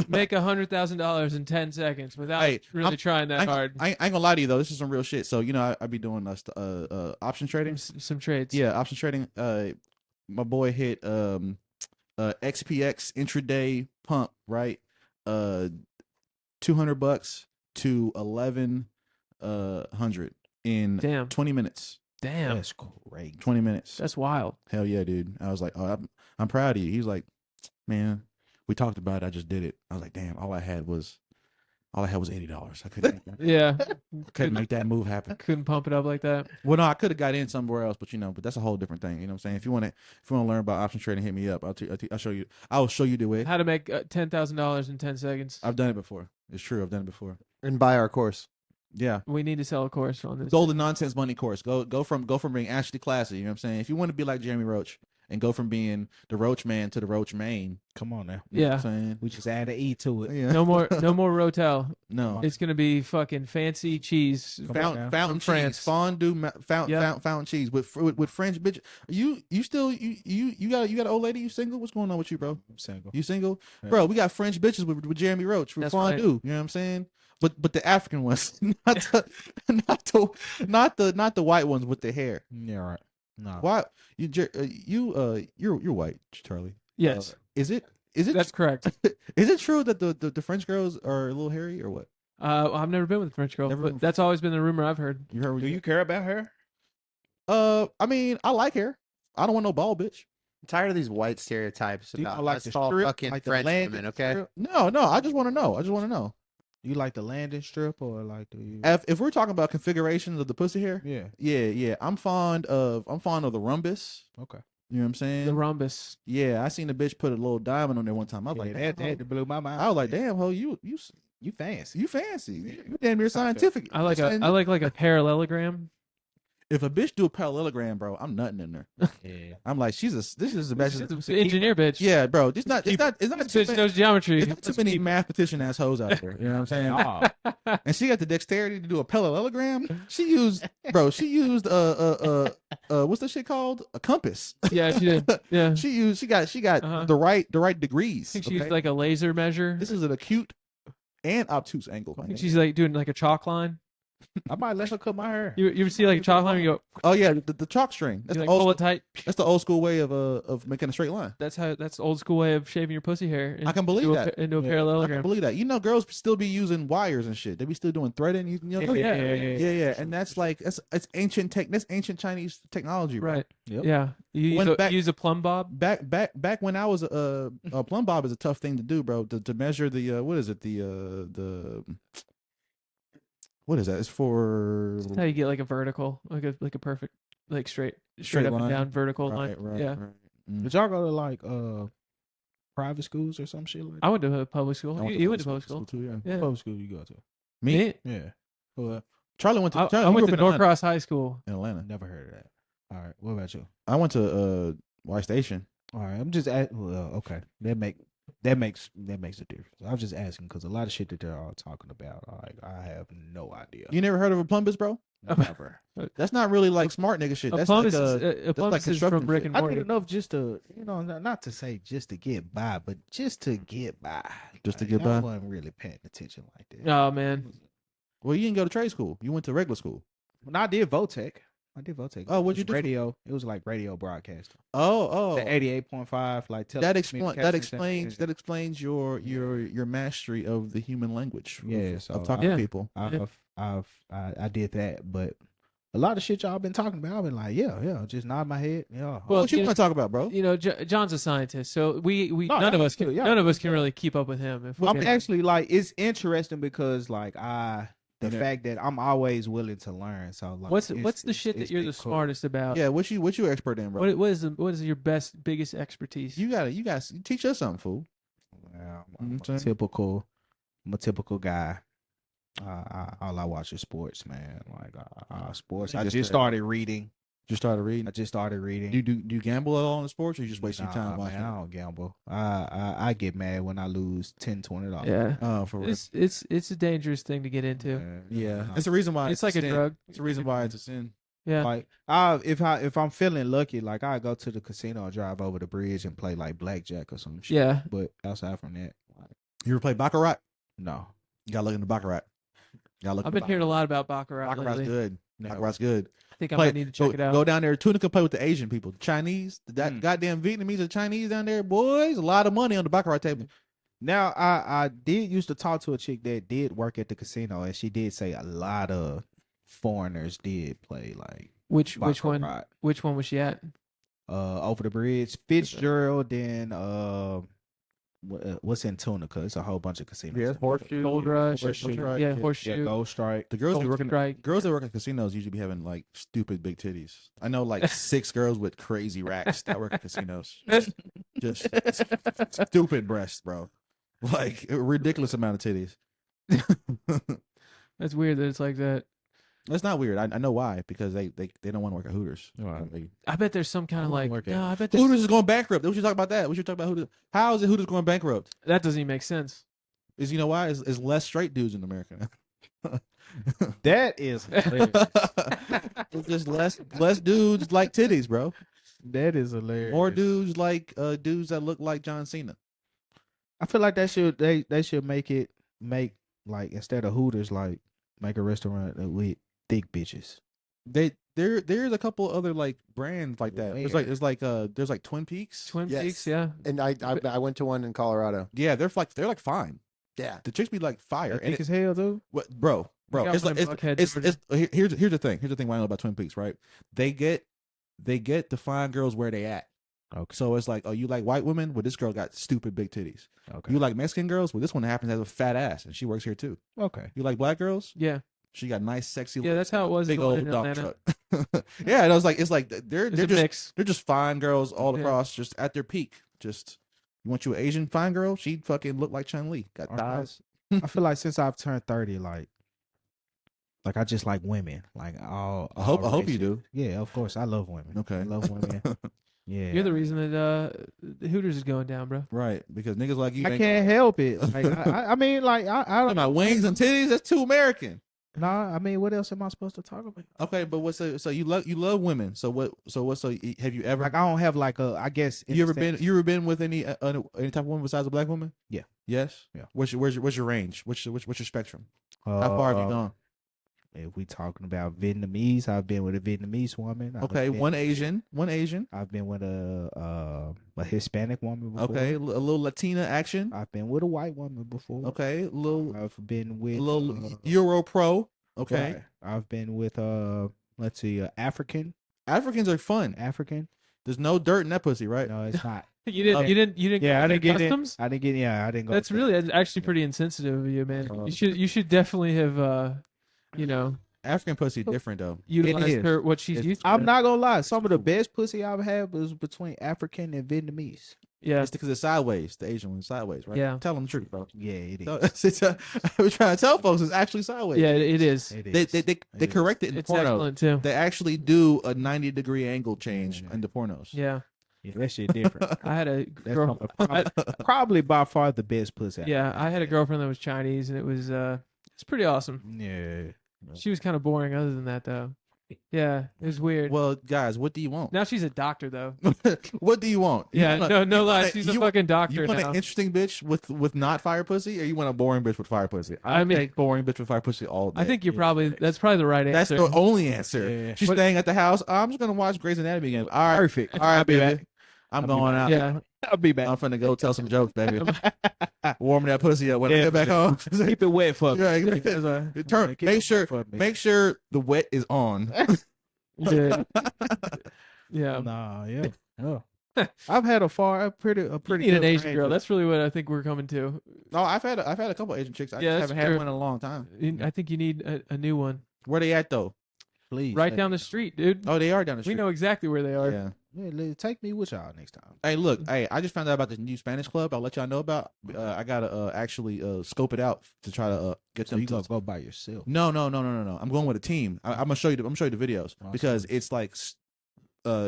make $100,000 in 10 seconds without really trying that hard. I ain't gonna lie to you though. This is some real shit. So you know I be doing option trading. Some trades. Yeah, option trading. My boy hit XPX intraday pump, right? $200 to 1100 in Damn. 20 minutes. Damn. That's great. 20 minutes. That's wild. Hell yeah, dude. I was like, oh, I'm proud of you. He was like, man, we talked about it. I just did it. I was like, damn, all I had was $80. I couldn't make that move happen. Couldn't pump it up like that. Well, no, I could have got in somewhere else, but that's a whole different thing. You know what I'm saying? If you want to learn about option trading, hit me up. I'll show you. I will show you the way. How to make $10,000 in 10 seconds. I've done it before. It's true. I've done it before. And buy our course. Yeah. We need to sell a course on this. Golden Nonsense Money course. Go from being Ashley Classy. You know what I'm saying? If you want to be like Jeremy Roach and go from being the Roach man to the Roach main. Come on now. You know Yeah. what I'm saying? We just add an E to it. Yeah. No more Rotel. No. It's gonna be fucking fancy cheese. Fountain From cheese, France. fondue, fountain cheese with French bitch. You still you got an old lady? You single? What's going on with you, bro? I'm single. You single, Yeah. bro? We got French bitches with Jeremy Roach with That's fondue. right. You know what I'm saying? But the African ones, not the white ones with the hair. Yeah, right. No. Why you're white, Charlie? Yes, Is it that's correct. is it true that the French girls are a little hairy or what? I've never been with a French girl, Never been but that's always been the rumor I've heard. You heard? Do you care about her? I mean, I like hair. I don't want no bald bitch. I'm tired of these white stereotypes Do you about like us the tall strip, fucking like the French land women, okay? No. I just want to know. You like the landing strip or like do you? If we're talking about configurations of the pussy hair, Yeah. yeah. I'm fond of the rhombus. Okay. You know what I'm saying? The rhombus. Yeah, I seen a bitch put a little diamond on there one time. I was like, that damn, blew my mind. I was like, damn, ho, you fancy. you fancy. You damn near scientific. I like And I like a parallelogram. if a bitch do a parallelogram, bro, I'm nutting in there. Yeah. I'm like, this is the best. It's an engineer bitch. Yeah, bro. It's not This too bitch many, knows geometry. it's not too many mathematician assholes out there. You know what I'm saying? Oh, And she got the dexterity to do a parallelogram. She used what's that shit called? A compass. Yeah, she did. Yeah. She got Uh-huh. the right degrees. I think she okay? used like a laser measure. This is an acute and obtuse angle. I think she's like doing like a chalk line. I might let her cut my hair. You ever see like a chalk line? And you go, Oh yeah, the chalk string. That's you the like pull old it tight. that's the old school way of making a straight line. That's the old school way of shaving your pussy hair. I can believe that. Into a Yeah. I parallelogram. can believe that. You know, girls still be using wires and shit. They be still doing threading. You know, Yeah. And that's like it's ancient that's ancient Chinese technology, bro. Right. Yep. Yeah. You When use, back- you use a plumb bob. Back when I was a plumb bob is a tough thing to do, bro. To measure the what is it the what is that? It's for That's how you get like a vertical, like a perfect, like straight up line. and down vertical line. Right. Yeah. Mm. Did y'all go to like private schools or some shit like that? I went to a public school. I You went to public school. too, yeah. Yeah. Public school you go to? Me? Yeah. Well, Charlie went to. I Charlie, went you to grew up in Norcross High School. Atlanta. never heard of that. All right. What about you? I went to Y Station. All right. I'm just at. Well, okay. That make That makes a difference. I was just asking because a lot of shit that they're all talking about, like I have no idea. You never heard of a plumbus, bro? Never. That's not really like smart nigga shit. A That's plumbus, like a plumbus is construction from Rick shit. and I Morty. did enough just to, not to say just to get by, but just to get by. Just to Like, get I by? wasn't really paying attention like that. Oh man, Well, you didn't go to trade school. You went to regular school. When I did Votech. Oh, what'd you do for- Radio. It was like radio broadcasting. Oh, The 88.5, like that telecommunications explains your mastery of the human language. Yeah, so of talking Yeah. to people. I did that, but a lot of shit y'all been talking about, I've been like, yeah, just nod my head. Yeah. Well, What you you want to talk about, bro? you know, John's a scientist, so we No, none of us can absolutely, yeah. none of us can really keep up with him. If we I'm can. actually like, it's interesting because like the Yeah. fact that I'm always willing to learn. So like, what's it's- the it's- shit that it's you're been the cool. smartest about? Yeah, what you expert in, bro? What is your biggest expertise? You gotta teach us something, fool. Yeah, I'm I'm saying? a typical guy. All I watch is sports, man. Like sports. I just started reading. Just started reading. I just started reading. Do you gamble at all in sports, or you just waste your time Nah, watching? man, I don't gamble. I get mad when I lose $10-20. Yeah, Oh, for real. it's a dangerous thing to get into. Yeah, it's the reason why It's like a sin. drug. It's the reason why it's a sin. Yeah, Like if I'm feeling lucky, like I go to the casino, drive over the bridge and play like blackjack or some shit. yeah. But outside from that, like, You ever play baccarat? no. You gotta look into baccarat. You gotta look. I've into been hearing a lot about Baccarat Baccarat's lately. good. Baccarat's good. I think I Play, might need to check go, it out. Go down there. Tunica play with the Asian people, the Chinese, that goddamn Vietnamese and Chinese down there. Boys, a lot of money on the baccarat table. Now I did used to talk to a chick that did work at the casino, and she did say a lot of foreigners did play like Which one? baccarat. Which one was she at? Over the bridge, Fitzgerald, then what's in Tunica? It's a whole bunch of casinos. horseshoe, Gold Rush. Horseshoe. Yeah, Horseshoe. Yeah, Gold Strike. The girls that Gold work in Strike. girls that work in casinos usually be having like stupid big titties. I know like 6 girls with crazy racks that work in casinos. Just stupid breasts, bro. Like a ridiculous amount of titties. That's weird that it's like that. That's not weird. I know why, because they don't want to work at Hooters. They- I bet there's some kind of like. work at- No, I bet there's, Hooters is going bankrupt. We should talk about that. We should talk about Hooters. How is it Hooters going bankrupt? that doesn't even make sense. Is you know why? Is less straight dudes in America. That is hilarious. It's just less dudes like titties, bro. That is hilarious. More dudes like dudes that look like John Cena. I feel like they should make like instead of Hooters, like make a restaurant with thick bitches. There's a couple other like brands like that. There's like Twin Peaks. Twin Yes. Peaks, yeah. And I went to one in Colorado. Yeah, they're like fine. Yeah. The chicks be like fire. They're And thick as hell too. what, bro? We got It's one like in Buckhead, it's Georgia. here's the thing. Here's the thing. I know about Twin Peaks, right? They get to find girls where they at. Okay. So it's like, oh, you like white women? Well, this girl got stupid big titties. Okay. You like Mexican girls? Well, this one happens to have a fat ass, and she works here too. Okay. You like black girls? Yeah. She got nice, sexy. Yeah, that's how it was big the one old in dump Atlanta. truck. Yeah, and I was like, it's like they're It's a just mix. they're just fine girls all Yeah. across, just at their peak. Just you want you an Asian fine girl? She fucking look like Chun Li. Got Okay. thighs. I feel like since I've turned 30, like I just like women. Like all. I hope all you races. do. Yeah, of course. I love women. Okay. I love women. Yeah. You're the reason that the Hooters is going down, bro. Right, because niggas like you. I ain't- can't help it. Like I mean, like I Talking about wings and titties. That's too American. Nah, I mean, what else am I supposed to talk about? Okay, but what's so you love women? So have you ever Like I don't have like a. I guess you ever been with any type of woman besides a black woman? Yeah. Yes. Yeah. What's your range? What's your spectrum? How far have you gone? If we talking about Vietnamese, I've been with a Vietnamese woman. Okay, one Asian. I've been with a Hispanic woman before. Okay, a little Latina action. I've been with a white woman before. Okay, a little I've been with Euro pro. Okay, right. I've been with let's see, African. Africans are fun. African. There's no dirt in that pussy, right? No, it's not. You didn't Yeah, go I through didn't get it. customs? I didn't get. Yeah, I didn't go. That's through- really actually pretty insensitive of you, man. You should definitely have African pussy different though. utilized is. her what she's used to. I'm not gonna lie. Some of the best pussy I've had was between African and Vietnamese. Yeah. It's because it's sideways. The Asian one's sideways, right? Yeah. Tell them the truth, bro. Yeah, it is. We're trying to tell folks it's actually sideways. Yeah, it is. It They is. they It is. correct it in It's porno. excellent too. They actually do a 90-degree angle change in the pornos. Yeah. Yeah, that shit different. I had a That's girl. probably by far the best pussy. Yeah, I had a girlfriend that was Chinese, and it's pretty awesome. Yeah. She was kind of boring. Other than that, though, yeah, it was weird. Well, guys, what do you want? Now she's a doctor, though. What do you want? Yeah, no lie, want she's a fucking doctor You want now. an interesting bitch with not fire pussy, or you want a boring bitch with fire pussy? I mean- take boring bitch with fire pussy all day. I think that's probably the right that's answer. the only answer. Yeah. She's staying at the house. I'm just gonna watch Grey's Anatomy again. All right, Perfect. all right, I'll be baby. back. I'm I'll be going out. Yeah, I'll be back. I'm finna go tell some jokes, baby. Warming that pussy up when I Yeah. get back home. Keep it wet for me. Yeah, Keep it wet for me. make sure the wet is on. yeah, yeah. Nah, yeah. Oh. I've had a pretty You good need an Asian range girl. of- That's really what I think we're coming to. No, I've had a couple Asian chicks. I Yeah, just that's haven't had true. one in a long time. I think you need a new one Where they at though? Please. right let down me the street, dude. Oh, they are down the street. We know exactly where they are. Yeah. take me with y'all next time. Hey, look. Hey, I just found out about this new Spanish club. I'll let y'all know about. I gotta actually scope it out to try to get So them you to. gonna go by yourself? No. I'm going with a team. I'm gonna show you. I'm gonna show you the videos Awesome. because it's like,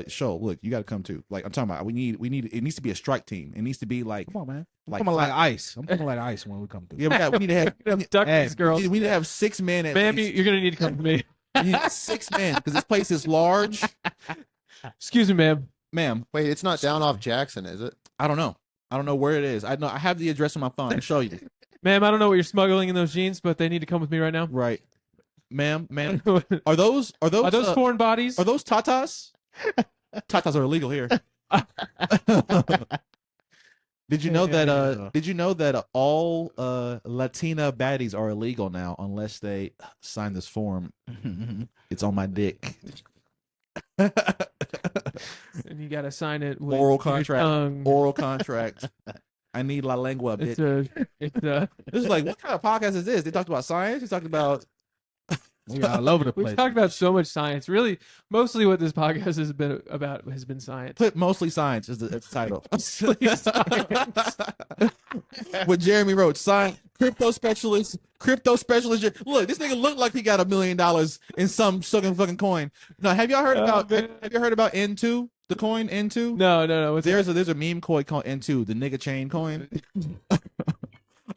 show. Look, you got to come too. Like I'm talking about. We need. It needs to be a strike team. It needs to be like. Come on, man. I'm Like coming like five- ice. I'm coming like ice when we come through. Yeah, we need to have. Duck Hey, these girls. We need to have 6 men. At Ma'am, least. you're gonna need to come to me. We need 6 men because this place is large. Excuse me, ma'am. Ma'am, Wait, it's not down off Jackson, is it? I don't know. I don't know where it is. I know I have the address on my phone. I'll show you. Ma'am, I don't know what you're smuggling in those jeans, but they need to come with me right now. Right, ma'am. Are Are those those foreign bodies? Are those tatas? Tatas are illegal here. Did you know that? Yeah. Did you know that all Latina baddies are illegal now unless they sign this form? It's on my dick. And you gotta sign it with Oral your contract. tongue. Oral contract. I need la lengua, bitch. It's a. This is like, what kind of podcast is this? They talked about science. They talked about We all over the place. We've talked about so much science. Really, mostly what this podcast has been about has been science. put mostly science is the title. Mostly science. With Jeremy Roach, science, crypto specialist. Look, this nigga looked like he got $1 million in some fucking coin. No, have y'all heard about? man. Have you heard about N2? The coin N2? No. What's There's a meme coin called N2, the nigga chain coin.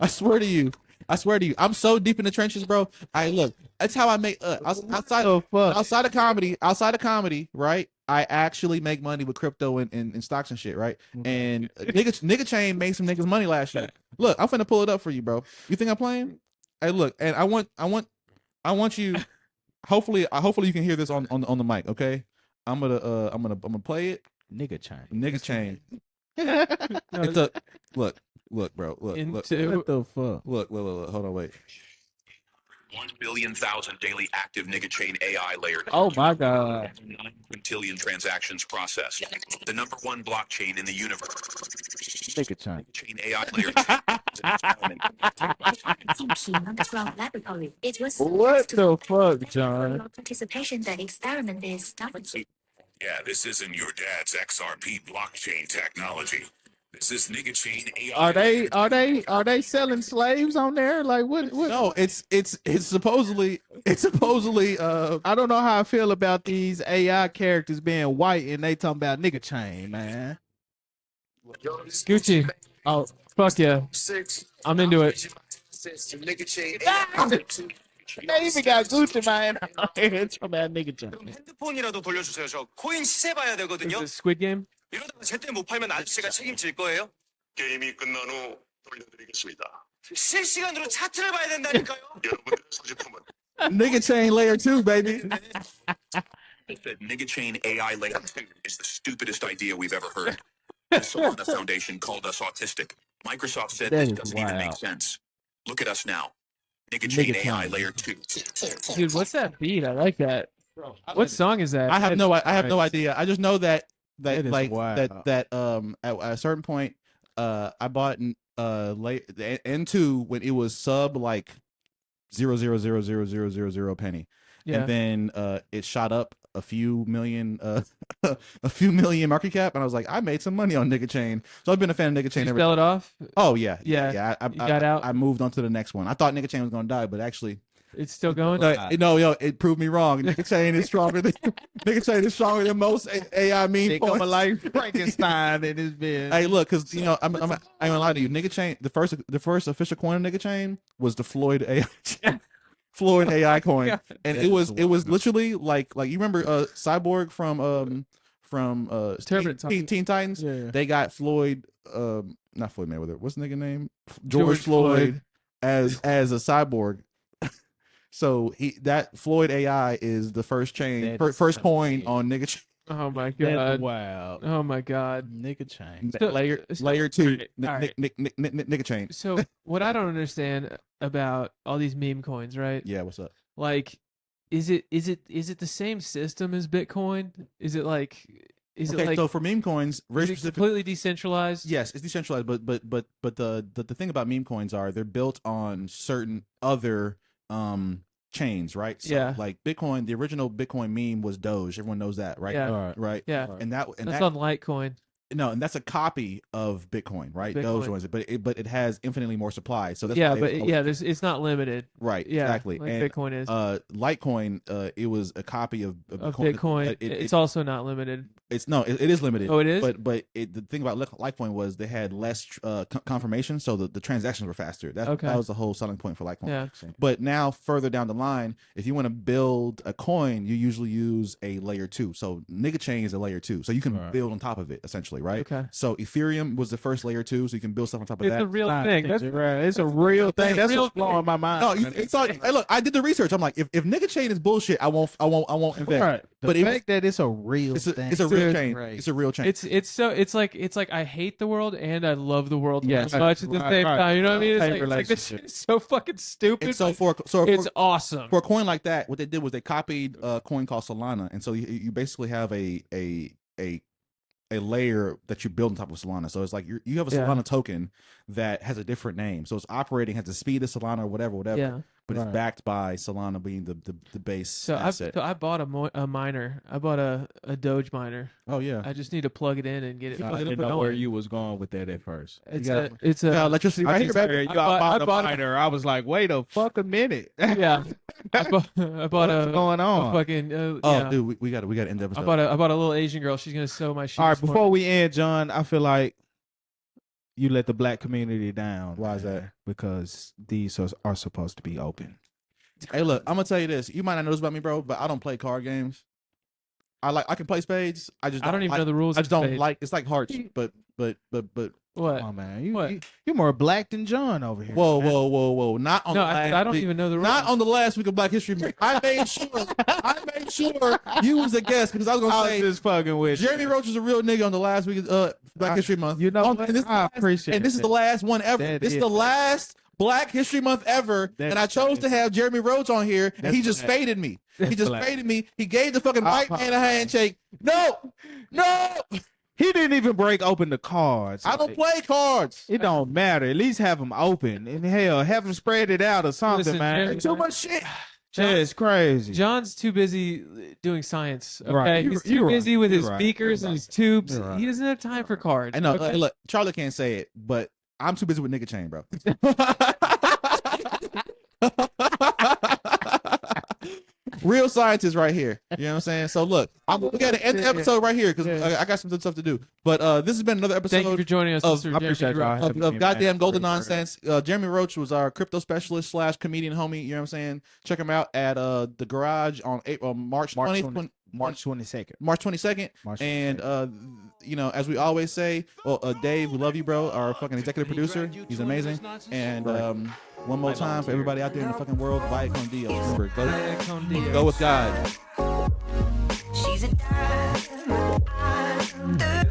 I swear to you. I'm so deep in the trenches, bro. Look. That's how I make outside of comedy, right? I actually make money with crypto and stocks and shit, right? And nigga chain made some niggas money last year. Look, I'm finna pull it up for you, bro. You think I'm playing? Hey, look, and I want you. Hopefully you can hear this on the mic. Okay, I'm gonna play it. Nigga chain. Nigga chain. No, It's a look, bro. Look. into What the fuck? Look. Hold on, wait. 1,000,000,000 daily active nigga chain AI layer. Oh my god. 9 quintillion transactions processed. The #1 blockchain in the universe. Nigga chain. Chain AI layer 2 is an experiment. Teaching underground laboratory. It was What to the fuck, for John? your participation. The experiment is not. Yeah, this isn't your dad's XRP blockchain technology. This is nigga chain AI. Are they selling slaves on there? Like what? No, it's supposedly I don't know how I feel about these AI characters being white and they talking about nigga chain, man. Gucci. Oh, fuck yeah. I'm into it. They even got Gucci man. It's from that nigga chain. 핸드폰이라도 돌려주세요. 저 코인 시세 봐야 Is 되거든요. this Squid Game? 이러다가 제때 못 팔면 아저씨가 책임질 거예요. 게임이 끝난 후 돌려드리겠습니다. 실시간으로 차트를 봐야 된다니까요. 여러분들의 소지품은 nigga chain layer 2, baby. The nigga chain AI layer 2 is the stupidest idea we've ever heard. The Solana Foundation called us autistic. Microsoft said That this is doesn't even make wild. sense. Look at us now. Nigga chain Nigga AI chain. layer 2. Dude, what's that beat? I like that. What song is that? I have no idea. I just know that That is like wild. that at a certain point I bought the N2 when it was sub like 0.0000000 penny. Yeah. And then it shot up a few million a few million market cap, and I was like, I made some money on nigga chain. So I've been a fan of nigga Did chain you ever. spell it off? Oh yeah. Yeah. I You got out? I moved on to the next one. I thought nigga chain was gonna die, but actually It's still going. No, it proved me wrong. Nigga chain is stronger than most AI meme They come points. like Frankenstein in this bitch. Hey, look, because I ain't gonna lie to you. Nigga chain, the first official coin of nigga chain was the Floyd AI. Floyd AI coin, and it was literally like you remember Cyborg from Teen Titans. Yeah. They got Floyd, not Floyd Mayweather. What's the nigga name? George Floyd as a cyborg. So that Floyd AI is the first chain, first coin on nigga chain. Oh my That's god. wild. Oh my god. Nigga chain. Layer 2 Alright. nigga chain. So what I don't understand about all these meme coins, right? Yeah, what's up? Like, is it the same system as Bitcoin? Is it like So for meme coins, very is it specific. completely decentralized? Yes, it's decentralized, but the thing about meme coins are they're built on certain other chains, right? So, Yeah. like Bitcoin, the original Bitcoin meme was Doge. Everyone knows that, right? Yeah. Right. Yeah. And That's that on Litecoin. no, and that's a copy of Bitcoin, right? Bitcoin. Doge was it, but it has infinitely more supply. So that's Yeah, why it's not limited. right, Yeah, exactly. like And Bitcoin is. Litecoin, it was a copy of Bitcoin. It's also not limited. it is limited. Oh, it is? But the thing about Litecoin was they had less confirmation, so the transactions were faster. That was the whole selling point for Litecoin. Yeah. But now further down the line, if you want to build a coin, you usually use a layer 2. So nigga chain is a layer 2, so you can build on top of it essentially, right? Okay. So Ethereum was the first layer 2, so you can build stuff on top of It's that. a real thing. It's a real thing. That's what's blowing my mind. No, it's like, hey, look, I did the research. I'm like, if nigga chain is bullshit, I won't invest. Right. But The fact that it's a real thing. it's a real Dude, chain. right. It's a real chain. It's like I hate the world and I love the world Yes. as much at the same time. You know what I mean? Same It's like this relationship. shit is so fucking stupid. And so but it's awesome. for a coin like that, what they did was they copied a coin called Solana, and so you basically have a layer that you build on top of Solana. So it's like you have a Solana token that has a different name. So it's operating at the speed of Solana or whatever. Yeah. But it's backed by Solana being the base So asset. I bought a miner. I bought a Doge miner. Oh yeah. I just need to plug it in and get it. I didn't know where you was going with that at first. It's a electricity I right hear here, baby. you bought a miner. I was like, wait a fucking minute. yeah. I bought What's a going on? fucking Oh, yeah. dude, we got to end the episode. I bought a little Asian girl. She's gonna sew my shoes. All right, for before me. we end, John, I feel like you let the black community down. Why is that? Because these are supposed to be open. Hey, look, I'm gonna tell you this. You might not know this about me, bro, but I don't play card games. I can play spades. I don't even know the rules. I just of don't spades. like. It's like hearts, but. What? Oh man, What? you more black than John over here. Whoa, man. whoa! Not on. No, the last I don't week, even know the rules. Not on the last week of Black History Month. I made sure you was a guest because I was I gonna was say just fucking with Jeremy you. Roach was a real nigga on the last week of Black History Month. You know On- what? and this, I appreciate and this is that. the last one ever. That This is is- the last Black History Month ever, That- and I chose to have Jeremy Roach on here, and That's he just black. faded me. He That's just black. faded me. He gave the fucking white man a handshake. No. He didn't even break open the cards. I don't play cards. It don't matter. At least have them open. And hell, have them spread it out or something, Listen, man. Jeremy- Too much shit. It's crazy. John's too busy doing science. Okay, Right. he's too You're right. busy with his You're right. speakers and his tubes. You're right. He doesn't have time for cards. I know. okay? Look, Charlie can't say it, but I'm too busy with nigga chain, bro. Real scientists right here. You know what I'm saying? So look, we got to end the episode right here because I got some good stuff to do. But this has been another Thank you for episode joining us, of- Mr. I Jeremy appreciate y'all. Roach. of goddamn golden nonsense. Jeremy Roach was our crypto specialist / comedian homie. You know what I'm saying? Check him out at the garage on March 20th. March 22nd. March 22nd. March And you know, as we always say, well, Dave, we love you, bro. Our fucking executive producer, he's amazing. And one more time for everybody out there in the fucking world, vaya con Dios. Remember, go with God. She's a diamond under